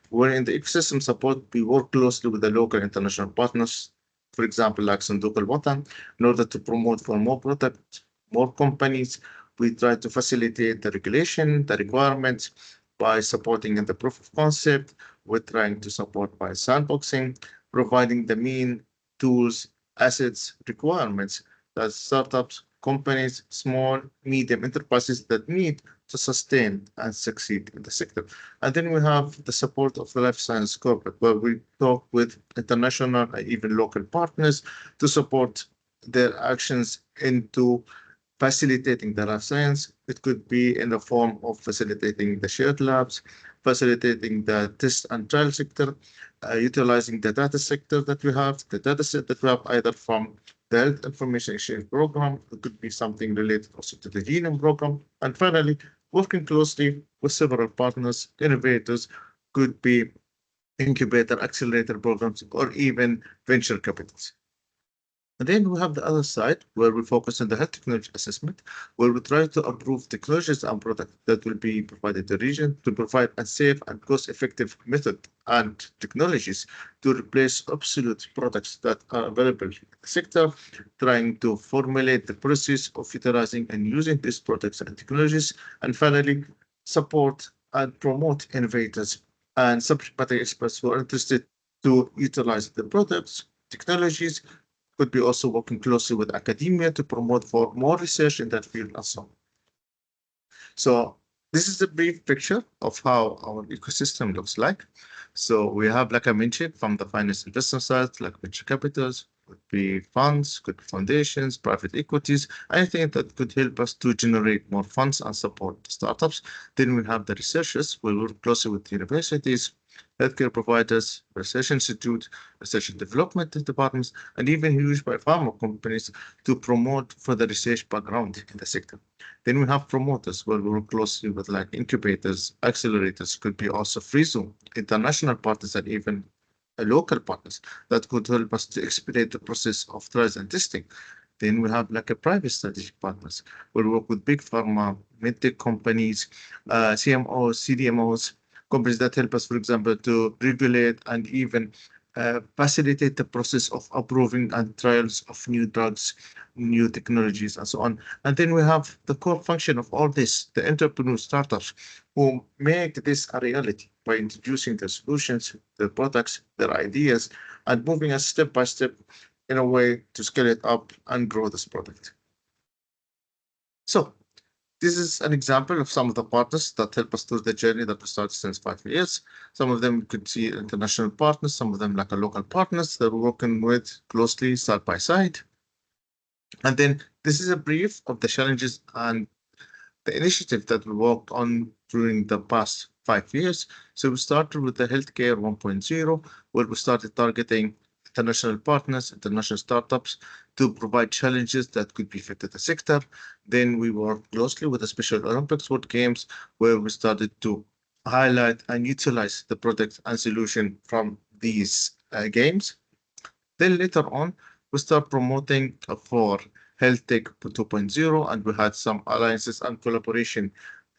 Where in the ecosystem support, we work closely with the local international partners, for example, like Sandooq Al Watan, in order to promote for more products, more companies. We try to facilitate the regulation, the requirements by supporting in the proof of concept. We're trying to support by sandboxing, providing the mean tools, assets, requirements that startups, companies, small, medium enterprises that need to sustain and succeed in the sector. And then we have the support of the life science corporate, where we talk with international and even local partners to support their actions into facilitating the life science. It could be in the form of facilitating the shared labs, facilitating the test and trial sector, utilizing the data sector that we have, the data set that we have either from the Health Information Exchange Program. It could be something related also to the Genome Program. And finally, working closely with several partners, innovators, could be incubator, accelerator programs, or even venture capitals. And then we have the other side where we focus on the health technology assessment, where we try to approve technologies and products that will be provided to the region to provide a safe and cost-effective method and technologies to replace obsolete products that are available in the sector, trying to formulate the process of utilizing and using these products and technologies, and finally, support and promote innovators and subject matter experts who are interested to utilize the products, technologies, could be also working closely with academia to promote for more research in that field and so on. So this is a brief picture of how our ecosystem looks like. So we have, like I mentioned, from the finance investment side, like venture capitals, Could be funds, could be foundations, private equities, anything that could help us to generate more funds and support startups. Then we have the researchers. We work closely with universities, healthcare providers, research institutes, research and development departments, and even huge biopharma companies to promote further research background in the sector. Then we have promoters where we work closely with like incubators, accelerators, could be also free zone, international partners, and even local partners that could help us to expedite the process of trials and testing. Then we have like a private strategic partners. We work with big pharma, medtech companies, CMOs, CDMOs, companies that help us, for example, to regulate and even facilitate the process of approving and trials of new drugs, new technologies, and so on. And then we have the core function of all this, the entrepreneur startups who make this a reality by introducing their solutions, their products, their ideas, and moving us step by step in a way to scale it up and grow this product. So this is an example of some of the partners that help us through the journey that we started since 5 years. Some of them could see international partners, some of them like a local partners that we're working with closely side by side. And then this is a brief of the challenges and the initiative that we worked on during the past 5 years. So we started with the healthcare 1.0, where we started targeting international partners, international startups to provide challenges that could be fit to the sector. Then we worked closely with the Special Olympics World Games, where we started to highlight and utilize the products and solution from these games. Then later on, we start promoting for Health Tech 2.0, and we had some alliances and collaboration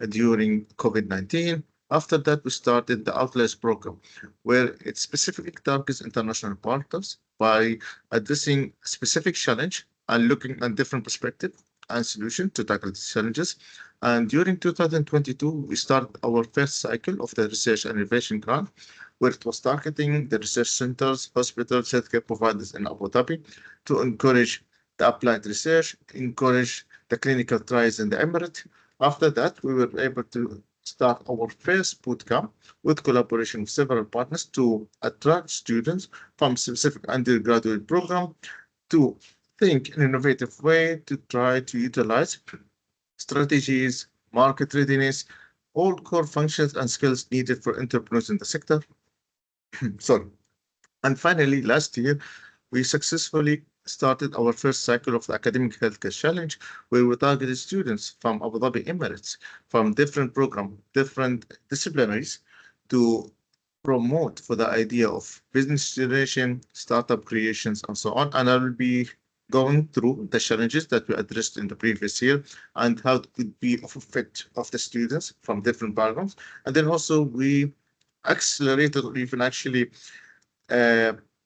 during COVID-19. After that, we started the Outlets program, where it specifically targets international partners by addressing a specific challenge and looking at different perspectives and solutions to tackle these challenges. And during 2022, we started our first cycle of the Research and Innovation Grant, where it was targeting the research centers, hospitals, healthcare providers in Abu Dhabi to encourage the applied research, encourage the clinical trials in the Emirate. After that, we were able to start our first bootcamp with collaboration with several partners to attract students from specific undergraduate program to think in an innovative way to try to utilize strategies, market readiness, all core functions and skills needed for entrepreneurs in the sector. Sorry. And finally, last year, we successfully started our first cycle of the Academic Healthcare Challenge, where we targeted students from Abu Dhabi Emirates, from different programs, different disciplinaries, to promote for the idea of business generation, startup creations, and so on. And I will be going through the challenges that we addressed in the previous year and how it could be of effect of the students from different backgrounds. And then also we accelerated or even actually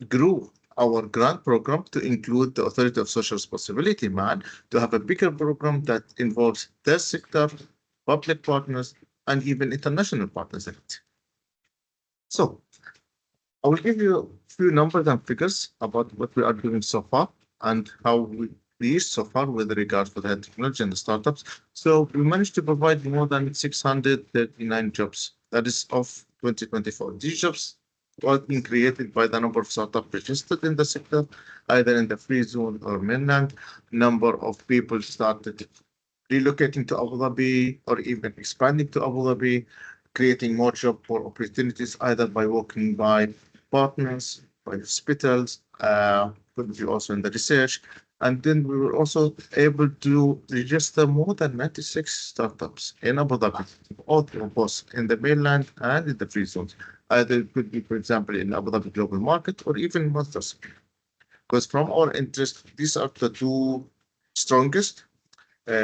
grew our grant program to include the Authority of Social Responsibility, MAN, to have a bigger program that involves their sector, public partners, and even international partners in it. So I will give you a few numbers and figures about what we are doing so far and how we reached so far with regard to the technology and the startups. So we managed to provide more than 639 jobs. That is of 2024. These jobs were being created by the number of startups registered in the sector, either in the free zone or mainland. Number of people started relocating to Abu Dhabi or even expanding to Abu Dhabi, creating more job for opportunities, either by working by partners, by hospitals, could be also in the research. And then we were also able to register more than 96 startups in Abu Dhabi, both in the mainland and in the free zones. Either it could be, for example, in Abu Dhabi global market or even masters. Because from our interest, these are the two strongest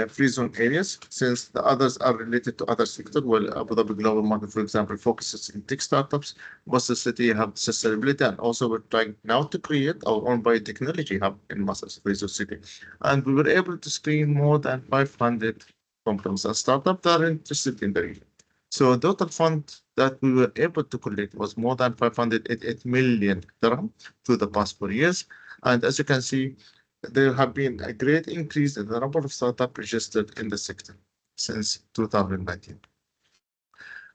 free zone areas, since the others are related to other sectors. Well, Abu Dhabi global market, for example, focuses in tech startups. Masdar City have sustainability, and also we're trying now to create our own biotechnology hub in Masdar free zone city. And we were able to screen more than 500 companies and startups that are interested in the region. So total fund that we were able to collect was more than 588 million dirham through the past 4 years. And as you can see, there have been a great increase in the number of startups registered in the sector since 2019.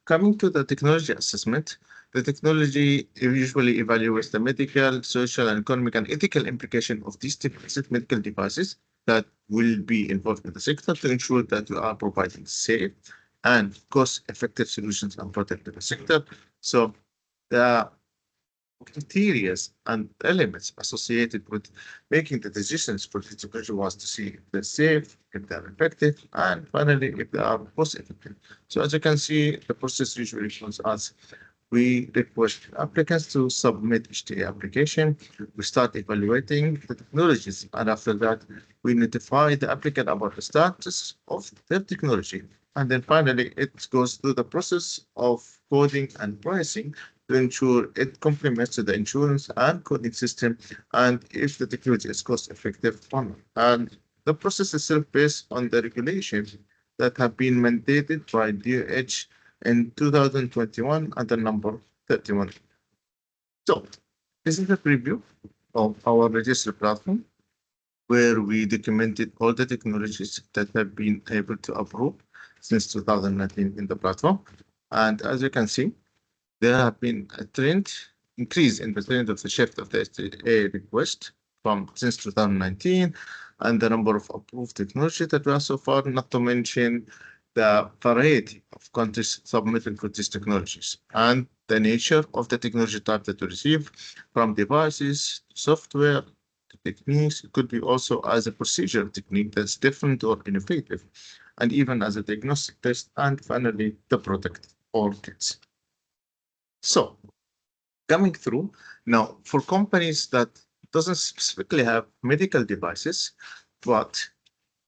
coming to the technology assessment, the technology usually evaluates the medical, social, and economic and ethical implication of these different medical devices that will be involved in the sector to ensure that we are providing safe and cost-effective solutions and protecting the sector. So the criteria and elements associated with making the decisions for the technology was to see if they're safe, if they're effective, and finally, if they are cost effective. So as you can see, the process usually shows us we request applicants to submit HTA application. We start evaluating the technologies, and after that, we notify the applicant about the status of their technology. And then finally, it goes through the process of coding and pricing to ensure it complements to the insurance and coding system, and if the technology is cost effective or not. And the process is still based on the regulations that have been mandated by DOH in 2021 under number 31. So this is a preview of our register platform where we documented all the technologies that have been able to approve since 2019 in the platform. And as you can see, there have been a trend increase in the trend of the shift of the STA request from since 2019 and the number of approved technology that we have so far, not to mention the variety of countries submitting for these technologies and the nature of the technology type that we receive from devices, software, to techniques. It could be also as a procedural technique that's different or innovative, and even as a diagnostic test, and finally the product or kits. So coming through now for companies that doesn't specifically have medical devices, but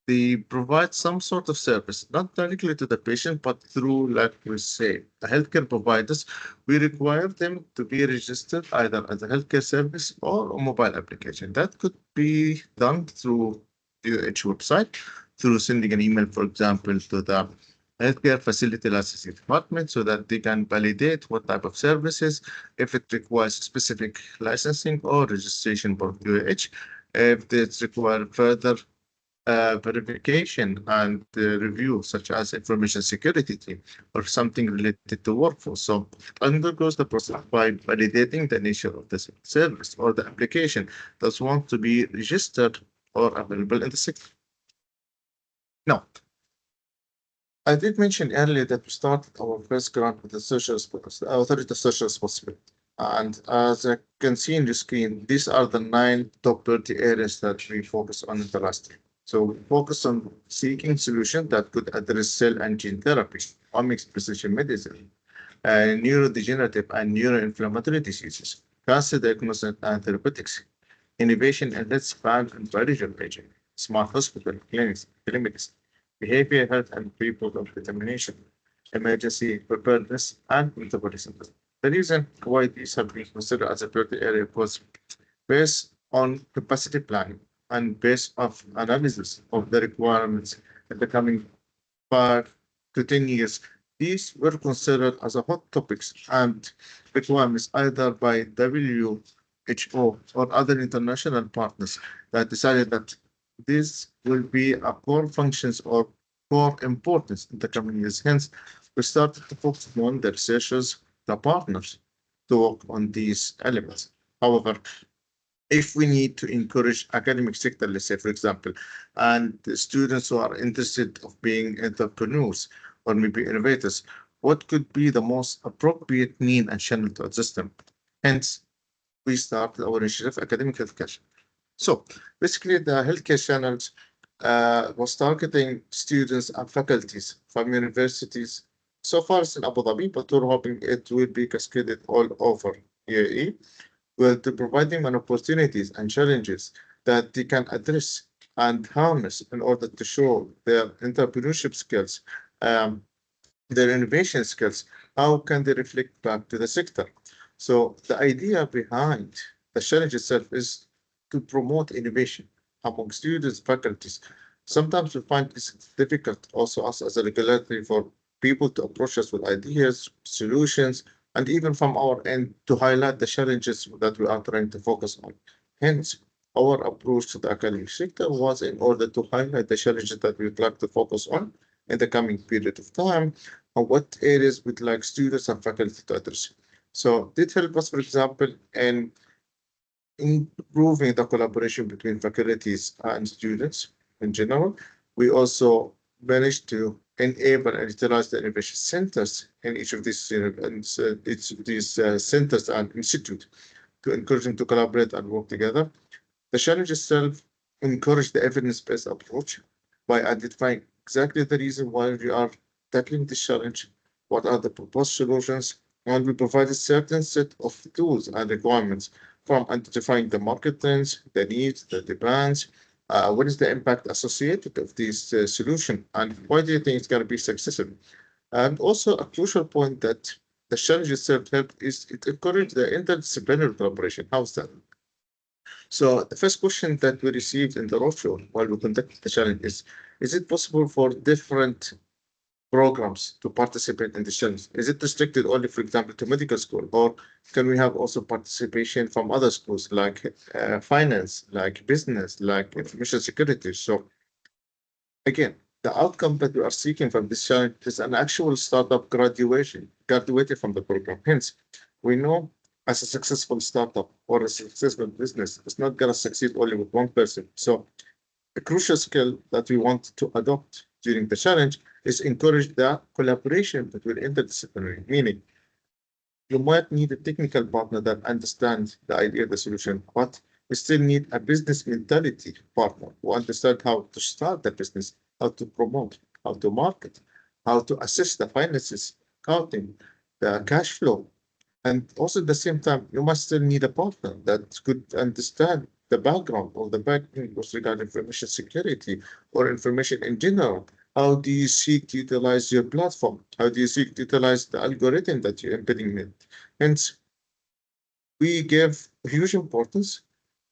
they provide some sort of service, not directly to the patient, but through, like we say, the healthcare providers. We require them to be registered either as a healthcare service or a mobile application. That could be done through the H website, through sending an email, for example, to the healthcare facility licensing department so that they can validate what type of services, if it requires specific licensing or registration for DOH, if it requires further verification and review, such as information security team or something related to workforce. So it undergoes the process by validating the nature of the service or the application that want to be registered or available in the sector. Now, I did mention earlier that we started our first grant with the Authority of Social Responsibility. And as you can see in the screen, these are the 9 top 30 areas that we focus on in the last year. So we focus on seeking solutions that could address cell and gene therapy, omics precision medicine, neurodegenerative and neuroinflammatory diseases, cancer diagnosis and therapeutics, innovation in health span and biological aging, smart hospital, clinics, telemedicine, behavioral health and people of determination, emergency preparedness, and metabolism. The reason why these have been considered as a priority area was based on capacity planning and based off analysis of the requirements in the coming 5 to 10 years. These were considered as a hot topics and requirements either by WHO or other international partners that decided that this will be a core functions or core importance in the coming years. Hence, we started to focus on the researchers, the partners, to work on these elements. However, if we need to encourage academic sector, let's say, for example, and the students who are interested of being entrepreneurs or maybe innovators, what could be the most appropriate mean and channel to assist them? Hence, we started our initiative, Academic Healthcare. So basically, the healthcare channels was targeting students and faculties from universities. So far, it's in Abu Dhabi, but we're hoping it will be cascaded all over UAE, well, to provide them an opportunities and challenges that they can address and harness in order to show their entrepreneurship skills, their innovation skills. How can they reflect back to the sector? So the idea behind the challenge itself is to promote innovation among students, faculties. Sometimes we find it's difficult also us as a regulatory for people to approach us with ideas, solutions, and even from our end to highlight the challenges that we are trying to focus on. Hence, our approach to the academic sector was in order to highlight the challenges that we'd like to focus on in the coming period of time or what areas would like students and faculty to address. So it help us, for example, in improving the collaboration between faculties and students in general. We also managed to enable and utilize the innovation centers in each of these centers and institutes to encourage them to collaborate and work together. The challenge itself encouraged the evidence-based approach by identifying exactly the reason why we are tackling this challenge, what are the proposed solutions, and we provide a certain set of tools and requirements from identifying the market trends, the needs, the demands, what is the impact associated of this solution, and why do you think it's going to be successful? And also a crucial point that the challenge itself helped is it encouraged the interdisciplinary collaboration. How's that? So the first question that we received in the roadshow while we conducted the challenge is it possible for different programs to participate in the challenge? Is it restricted only, for example, to medical school, or can we have also participation from other schools like finance, like business, like information security? So again, the outcome that we are seeking from this challenge is an actual startup graduated from the program. Hence, we know as a successful startup or a successful business, it's not going to succeed only with one person. So a crucial skill that we want to adopt during the challenge is encourage the collaboration between interdisciplinary, meaning you might need a technical partner that understands the idea of the solution, but you still need a business mentality partner who understands how to start the business, how to promote, how to market, how to assess the finances, accounting, the cash flow. And also at the same time, you must still need a partner that could understand the background or the background with regard to information security or information in general. How do you seek to utilize your platform? How do you seek to utilize the algorithm that you're embedding in? Hence, we give huge importance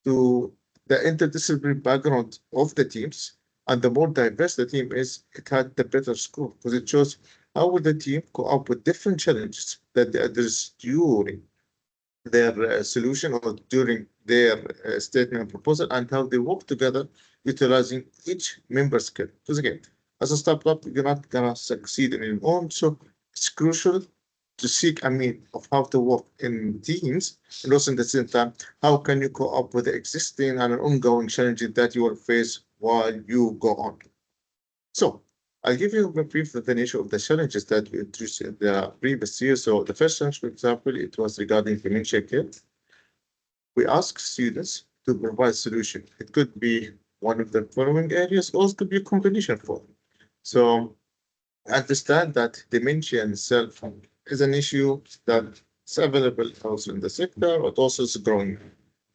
to the interdisciplinary background of the teams. And the more diverse the team is, it had the better score because it shows how would the team go up with different challenges that they address during their solution or during their statement and proposal, and how they work together utilizing each member skill. Because again, as a startup, you're not gonna succeed in your own, so it's crucial to seek a mean of how to work in teams, and also at the same time, how can you co up with the existing and ongoing challenges that you will face while you go on. So I'll give you a brief definition of the challenges that we introduced in the previous year. So the first challenge, for example, it was regarding dementia care. We asked students to provide solution. It could be one of the following areas, or it could be a combination of all. So understand that dementia in itself is an issue that's available also in the sector, but also is growing.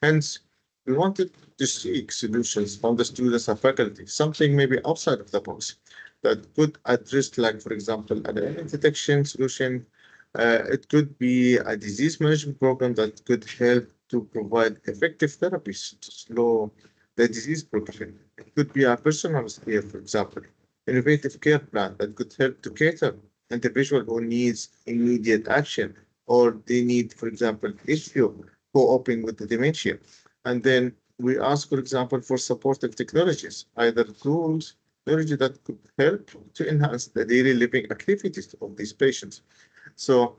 Hence, we wanted to seek solutions from the students and faculty, something maybe outside of the box that could address, like, for example, an early detection solution. It could be a disease management program that could help to provide effective therapies to slow the disease progression. It could be a personalized care, for example, innovative care plan that could help to cater individual who needs immediate action or they need, for example, issue coping with the dementia. And then we ask, for example, for supportive technologies, either tools, technology that could help to enhance the daily living activities of these patients. So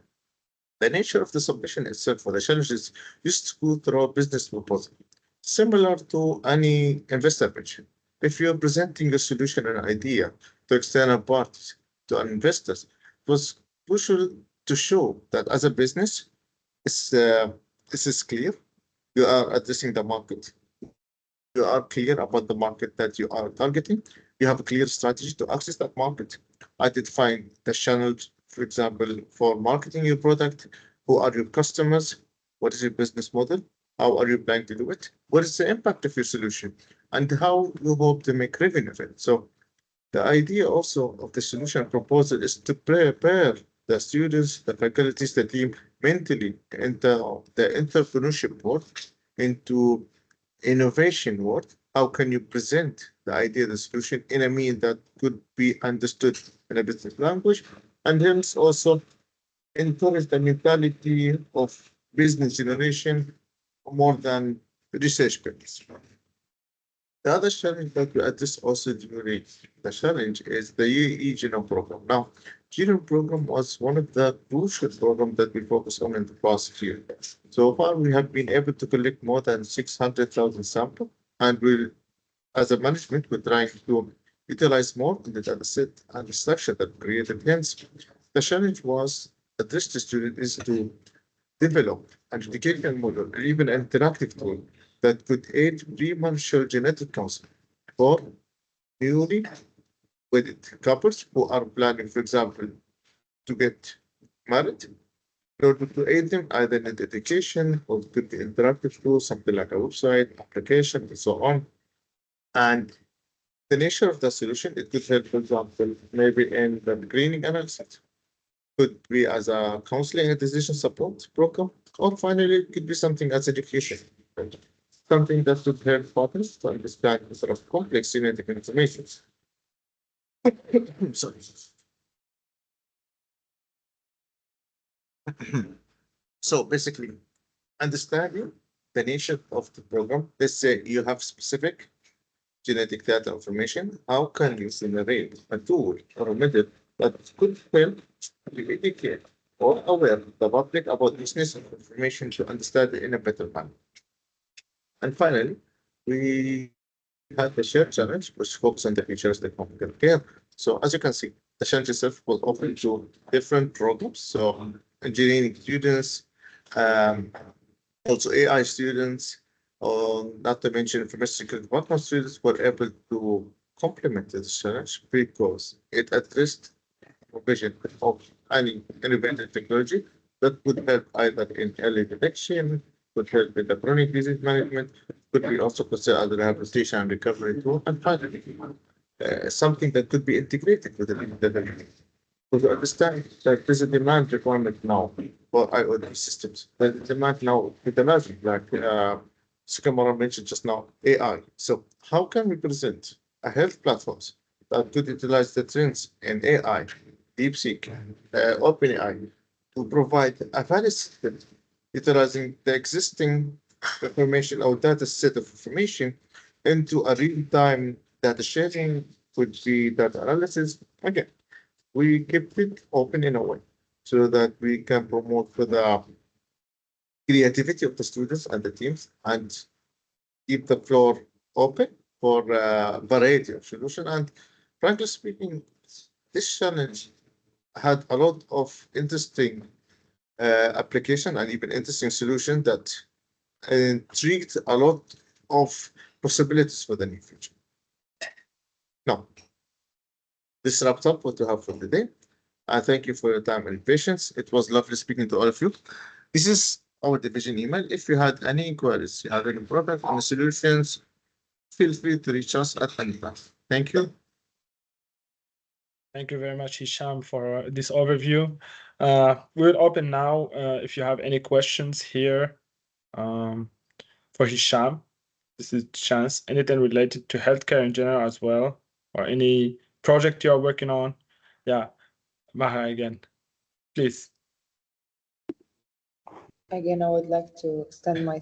the nature of the submission itself for the challenges used to go through a business proposal, similar to any investor pitch. If you're presenting a solution and idea to external parties, to investors, it was crucial to show that as a business, this is clear. You are addressing the market. You are clear about the market that you are targeting. You have a clear strategy to access that market, identifying the channels, for example, for marketing your product. Who are your customers? What is your business model? How are you planning to do it? What is the impact of your solution? And how you hope to make revenue of it? So the idea also of the solution proposal is to prepare the students, the faculties, the team mentally into the entrepreneurship world, into innovation world. How can you present the idea, the solution in a mean that could be understood in a business language, and hence also encourage the mentality of business generation more than research purpose. The other challenge that we address also during the challenge is the UAE Genome Program. Now, Genome program was one of the crucial programs that we focused on in the past year. So far, we have been able to collect more than 600,000 samples, and we, as a management, we're trying to utilize more in the data set and the structure that created. Hence, the challenge was that this student is to develop an educational model or even an interactive tool that could aid premarital genetic counseling for newly wedded couples who are planning, for example, to get married in order to aid them either in education or it could be interactive tools, something like a website, application, and so on. And the nature of the solution, it could help, for example, maybe in the screening analysis, could be as a counseling and decision support program, or finally, it could be something as education, something that would help partners to understand the sort of complex genetic information. Sorry. So basically, understanding the nature of the program, let's say you have specific genetic data information, how can you generate a tool or a method that could help to educate or aware the public about this necessary information to understand it in a better manner? And finally, we had the shared challenge, which focuses on the features that company care. So as you can see, the challenge itself was open to different programs. So engineering students, um, also AI students, not to mention information security department students were able to complement this challenge because it addressed provision of any innovative technology that would help either in early detection, could help in the chronic disease management, could be also considered as a rehabilitation and recovery tool, and finally, something that could be integrated with the so to understand that there's a demand requirement now for IoT systems. The demand now with emerging, like Sukamara mentioned just now, AI. So how can we present a health platforms that could utilize the trends in AI, DeepSeek, OpenAI to provide a valid system utilizing the existing information or data set of information into a real-time data sharing, could be data analysis. Again, we kept it open in a way so that we can promote for the creativity of the students and the teams and keep the floor open for a variety of solutions. And frankly speaking, this challenge had a lot of interesting application and even interesting solution that intrigued a lot of possibilities for the near future. Now, this wraps up what we have for today. I thank you for your time and patience. It was lovely speaking to all of you. This is our division email. If you had any inquiries, you have any problems, any solutions, feel free to reach us at any time. Thank you. Thank you very much, Hisham, for this overview. We'll open now if you have any questions here for Hisham. This is chance. Anything related to healthcare in general as well, or any project you are working on. Yeah, Maha again, please. Again, I would like to extend my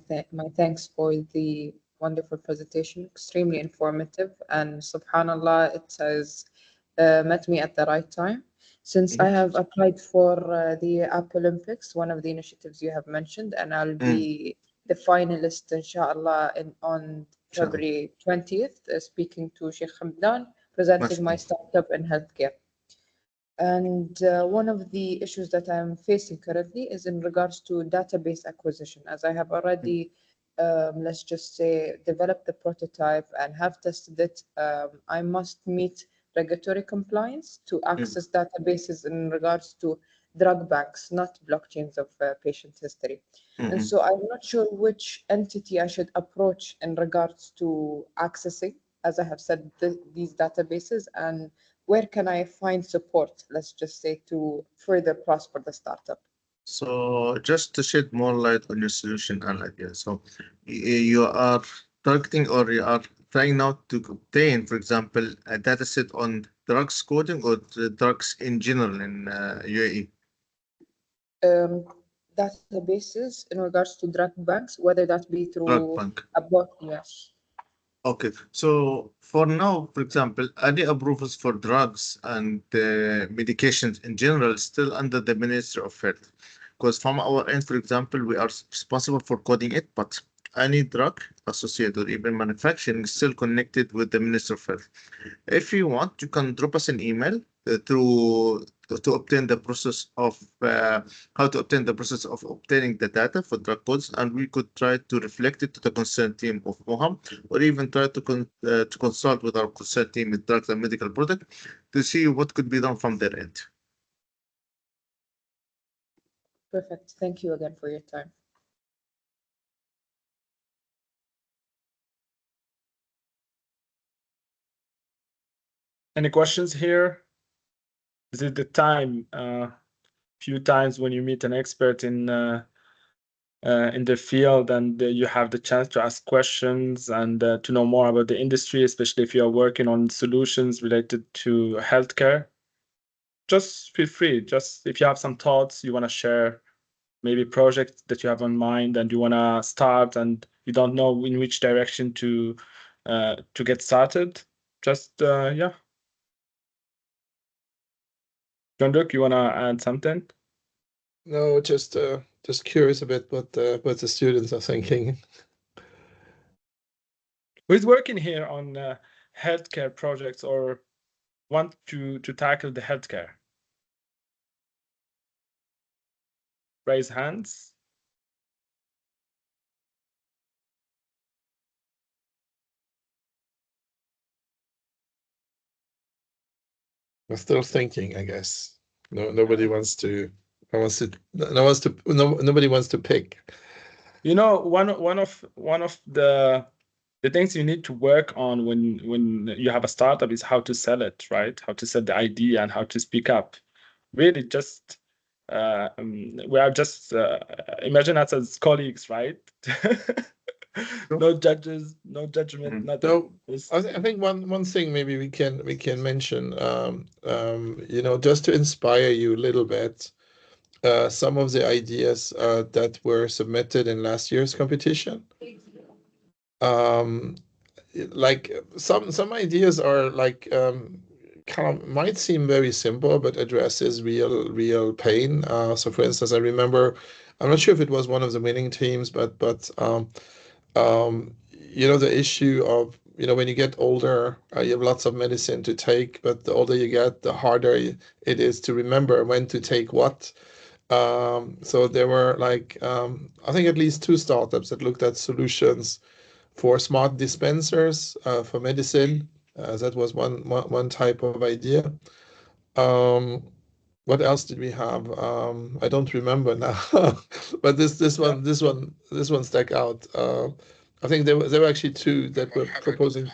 thanks for the wonderful presentation, extremely informative, and subhanallah, it has met me at the right time. Since I have applied for the App Olympics, one of the initiatives you have mentioned, and I'll be the finalist, inshallah, on February 20th, speaking to Sheikh Hamdan, presenting my startup in healthcare. And one of the issues that I'm facing currently is in regards to database acquisition, as I have already, let's just say, developed the prototype and have tested it. I must meet regulatory compliance to access databases in regards to drug banks, not blockchains of patient history. And so I'm not sure which entity I should approach in regards to accessing, as I have said, these databases, and where can I find support, let's just say, to further prosper the startup? So just to shed more light on your solution and idea. So you are targeting or you are trying now to obtain, for example, a data set on drugs coding or the drugs in general in UAE. Databases in regards to drug banks, whether that be Drug through bank. a bot, yes. Okay, so for now, for example, any approvals for drugs and medications in general is still under the Ministry of Health. Because from our end, for example, we are responsible for coding it, but any drug associated or even manufacturing is still connected with the Ministry of Health. If you want, you can drop us an email to obtain the process of how to obtain the process of obtaining the data for drug codes, and we could try to reflect it to the concerned team of Moham, or even try to consult with our concerned team with drugs and medical product to see what could be done from their end. Perfect. Thank you again for your time. Any questions here? Is it the time? Few times when you meet an expert in the field, and you have the chance to ask questions and to know more about the industry, especially if you are working on solutions related to healthcare. Just feel free. Just if you have some thoughts you want to share, maybe projects that you have on mind and you want to start and you don't know in which direction to get started, just yeah. Sandooq, you want to add something? No, just curious a bit what the students are thinking. Who's working here on healthcare projects or want to tackle the healthcare? Raise hands. We're still thinking, I guess. Nobody wants to. Nobody wants to pick. You know, one of the things you need to work on when you have a startup is how to sell it, right? How to sell the idea and how to speak up. Really, just we are just imagine us as colleagues, right? No judges, no judgment, nothing. I think one thing maybe we can mention, just to inspire you a little bit, some of the ideas that were submitted in last year's competition. Like some ideas are like kind of might seem very simple, but addresses real pain. So for instance, I remember, I'm not sure if it was one of the winning teams, but the issue of, when you get older, you have lots of medicine to take, but the older you get, the harder it is to remember when to take what. So there were like, I think at least 2 startups that looked at solutions for smart dispensers for medicine. That was one type of idea. What else did we have? I don't remember now, but this one stuck out. I think there were actually 2 that were proposing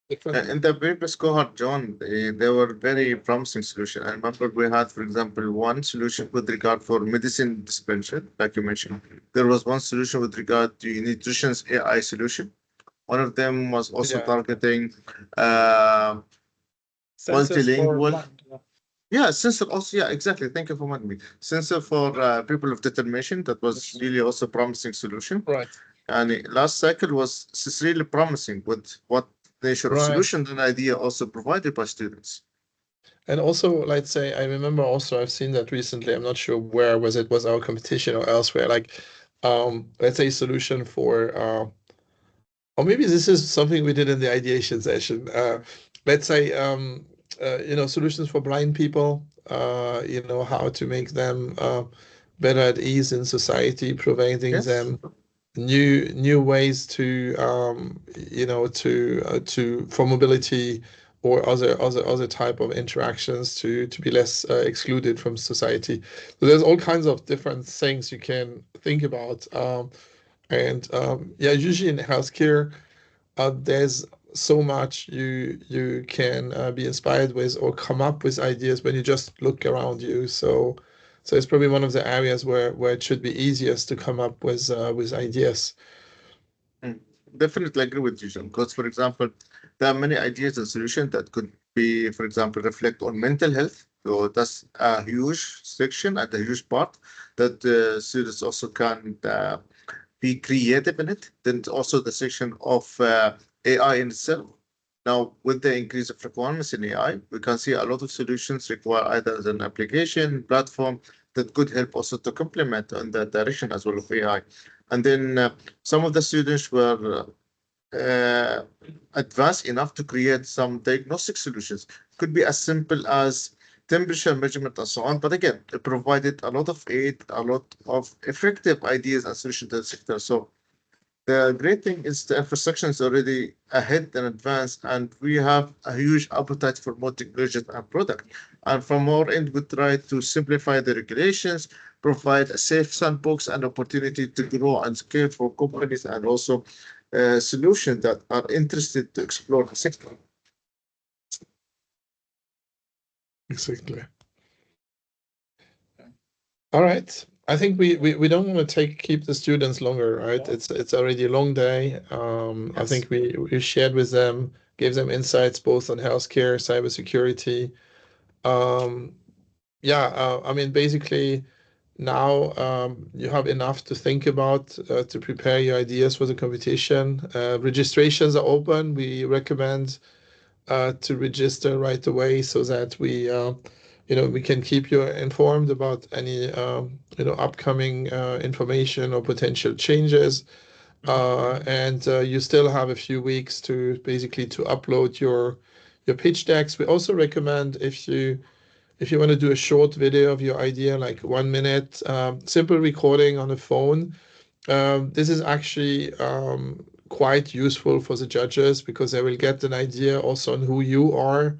different. In the previous cohort, John, they were very promising solution. I remember we had, for example, one solution with regard for medicine dispenser, like you mentioned. There was one solution with regard to nutrition's AI solution. One of them was also targeting multilingual. Yeah, sensor also. Yeah, exactly. Thank you for reminding me. Sensor for people of determination. That was really also promising solution. Right. And last cycle was really promising with what nature of solution and idea also provided by students. And also, let's say, I remember also I've seen that recently. I'm not sure where was our competition or elsewhere. Like, let's say solution for, or maybe this is something we did in the ideation session. Let's say, solutions for blind people. How to make them better at ease in society, providing them new ways to for mobility or other type of interactions to be less excluded from society. So there's all kinds of different things you can think about, usually in healthcare there's so much you can be inspired with or come up with ideas when you just look around you. So it's probably one of the areas where it should be easiest to come up with ideas. Definitely agree with you, John. Because, for example, there are many ideas and solutions that could be, for example, reflect on mental health. So that's a huge section and a huge part that students also can be creative in it. Then also the section of AI in itself. Now, with the increase of requirements in AI, we can see a lot of solutions require either an application platform that could help also to complement in that direction as well of AI. And then some of the students were advanced enough to create some diagnostic solutions. Could be as simple as temperature measurement and so on. But again, it provided a lot of aid, a lot of effective ideas and solutions to the sector. So the great thing is the infrastructure is already ahead and advanced, and we have a huge appetite for more technology and product. And from our end, we try to simplify the regulations, provide a safe sandbox and opportunity to grow and scale for companies and also solutions that are interested to explore the sector. Exactly. All right. I think we don't want to keep the students longer, right? Yeah. It's already a long day. I think we shared with them, gave them insights both on healthcare, cybersecurity. I mean, basically now you have enough to think about to prepare your ideas for the competition. Registrations are open. We recommend to register right away so that we can keep you informed about any upcoming information or potential changes. And you still have a few weeks to basically to upload your pitch decks. We also recommend if you want to do a short video of your idea, like 1 minute, simple recording on a phone. This is actually quite useful for the judges because they will get an idea also on who you are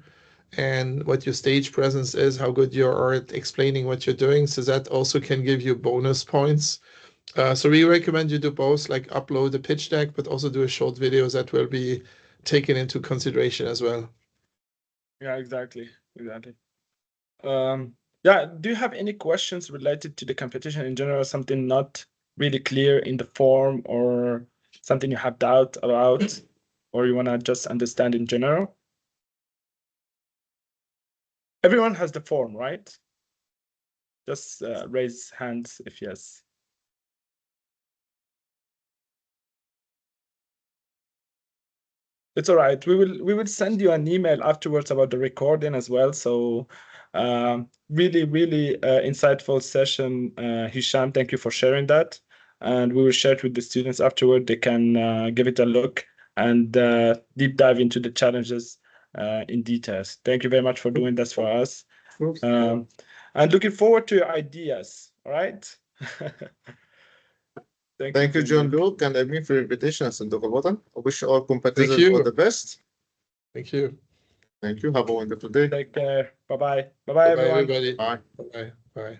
and what your stage presence is, how good you are at explaining what you're doing. So that also can give you bonus points. So we recommend you do both, like upload a pitch deck, but also do a short video that will be taken into consideration as well. Yeah, exactly. Yeah, do you have any questions related to the competition in general? Something not really clear in the form, or something you have doubt about, or you want to just understand in general? Everyone has the form, right? Just raise hands if yes. It's all right. We will send you an email afterwards about the recording as well. So really insightful session, Hisham. Thank you for sharing that. And we will share it with the students afterward. They can give it a look and deep dive into the challenges in details. Thank you very much for doing this for us. And looking forward to your ideas. All right. Thank you, Jean-Luc and Amin, for your invitation at Sandooq Al Watan. I wish all competitors you. all the best. Thank you. Thank you. Have a wonderful day. Take care. Bye-bye. Bye-bye, Bye-bye, everyone. everybody. Bye. Bye. Bye.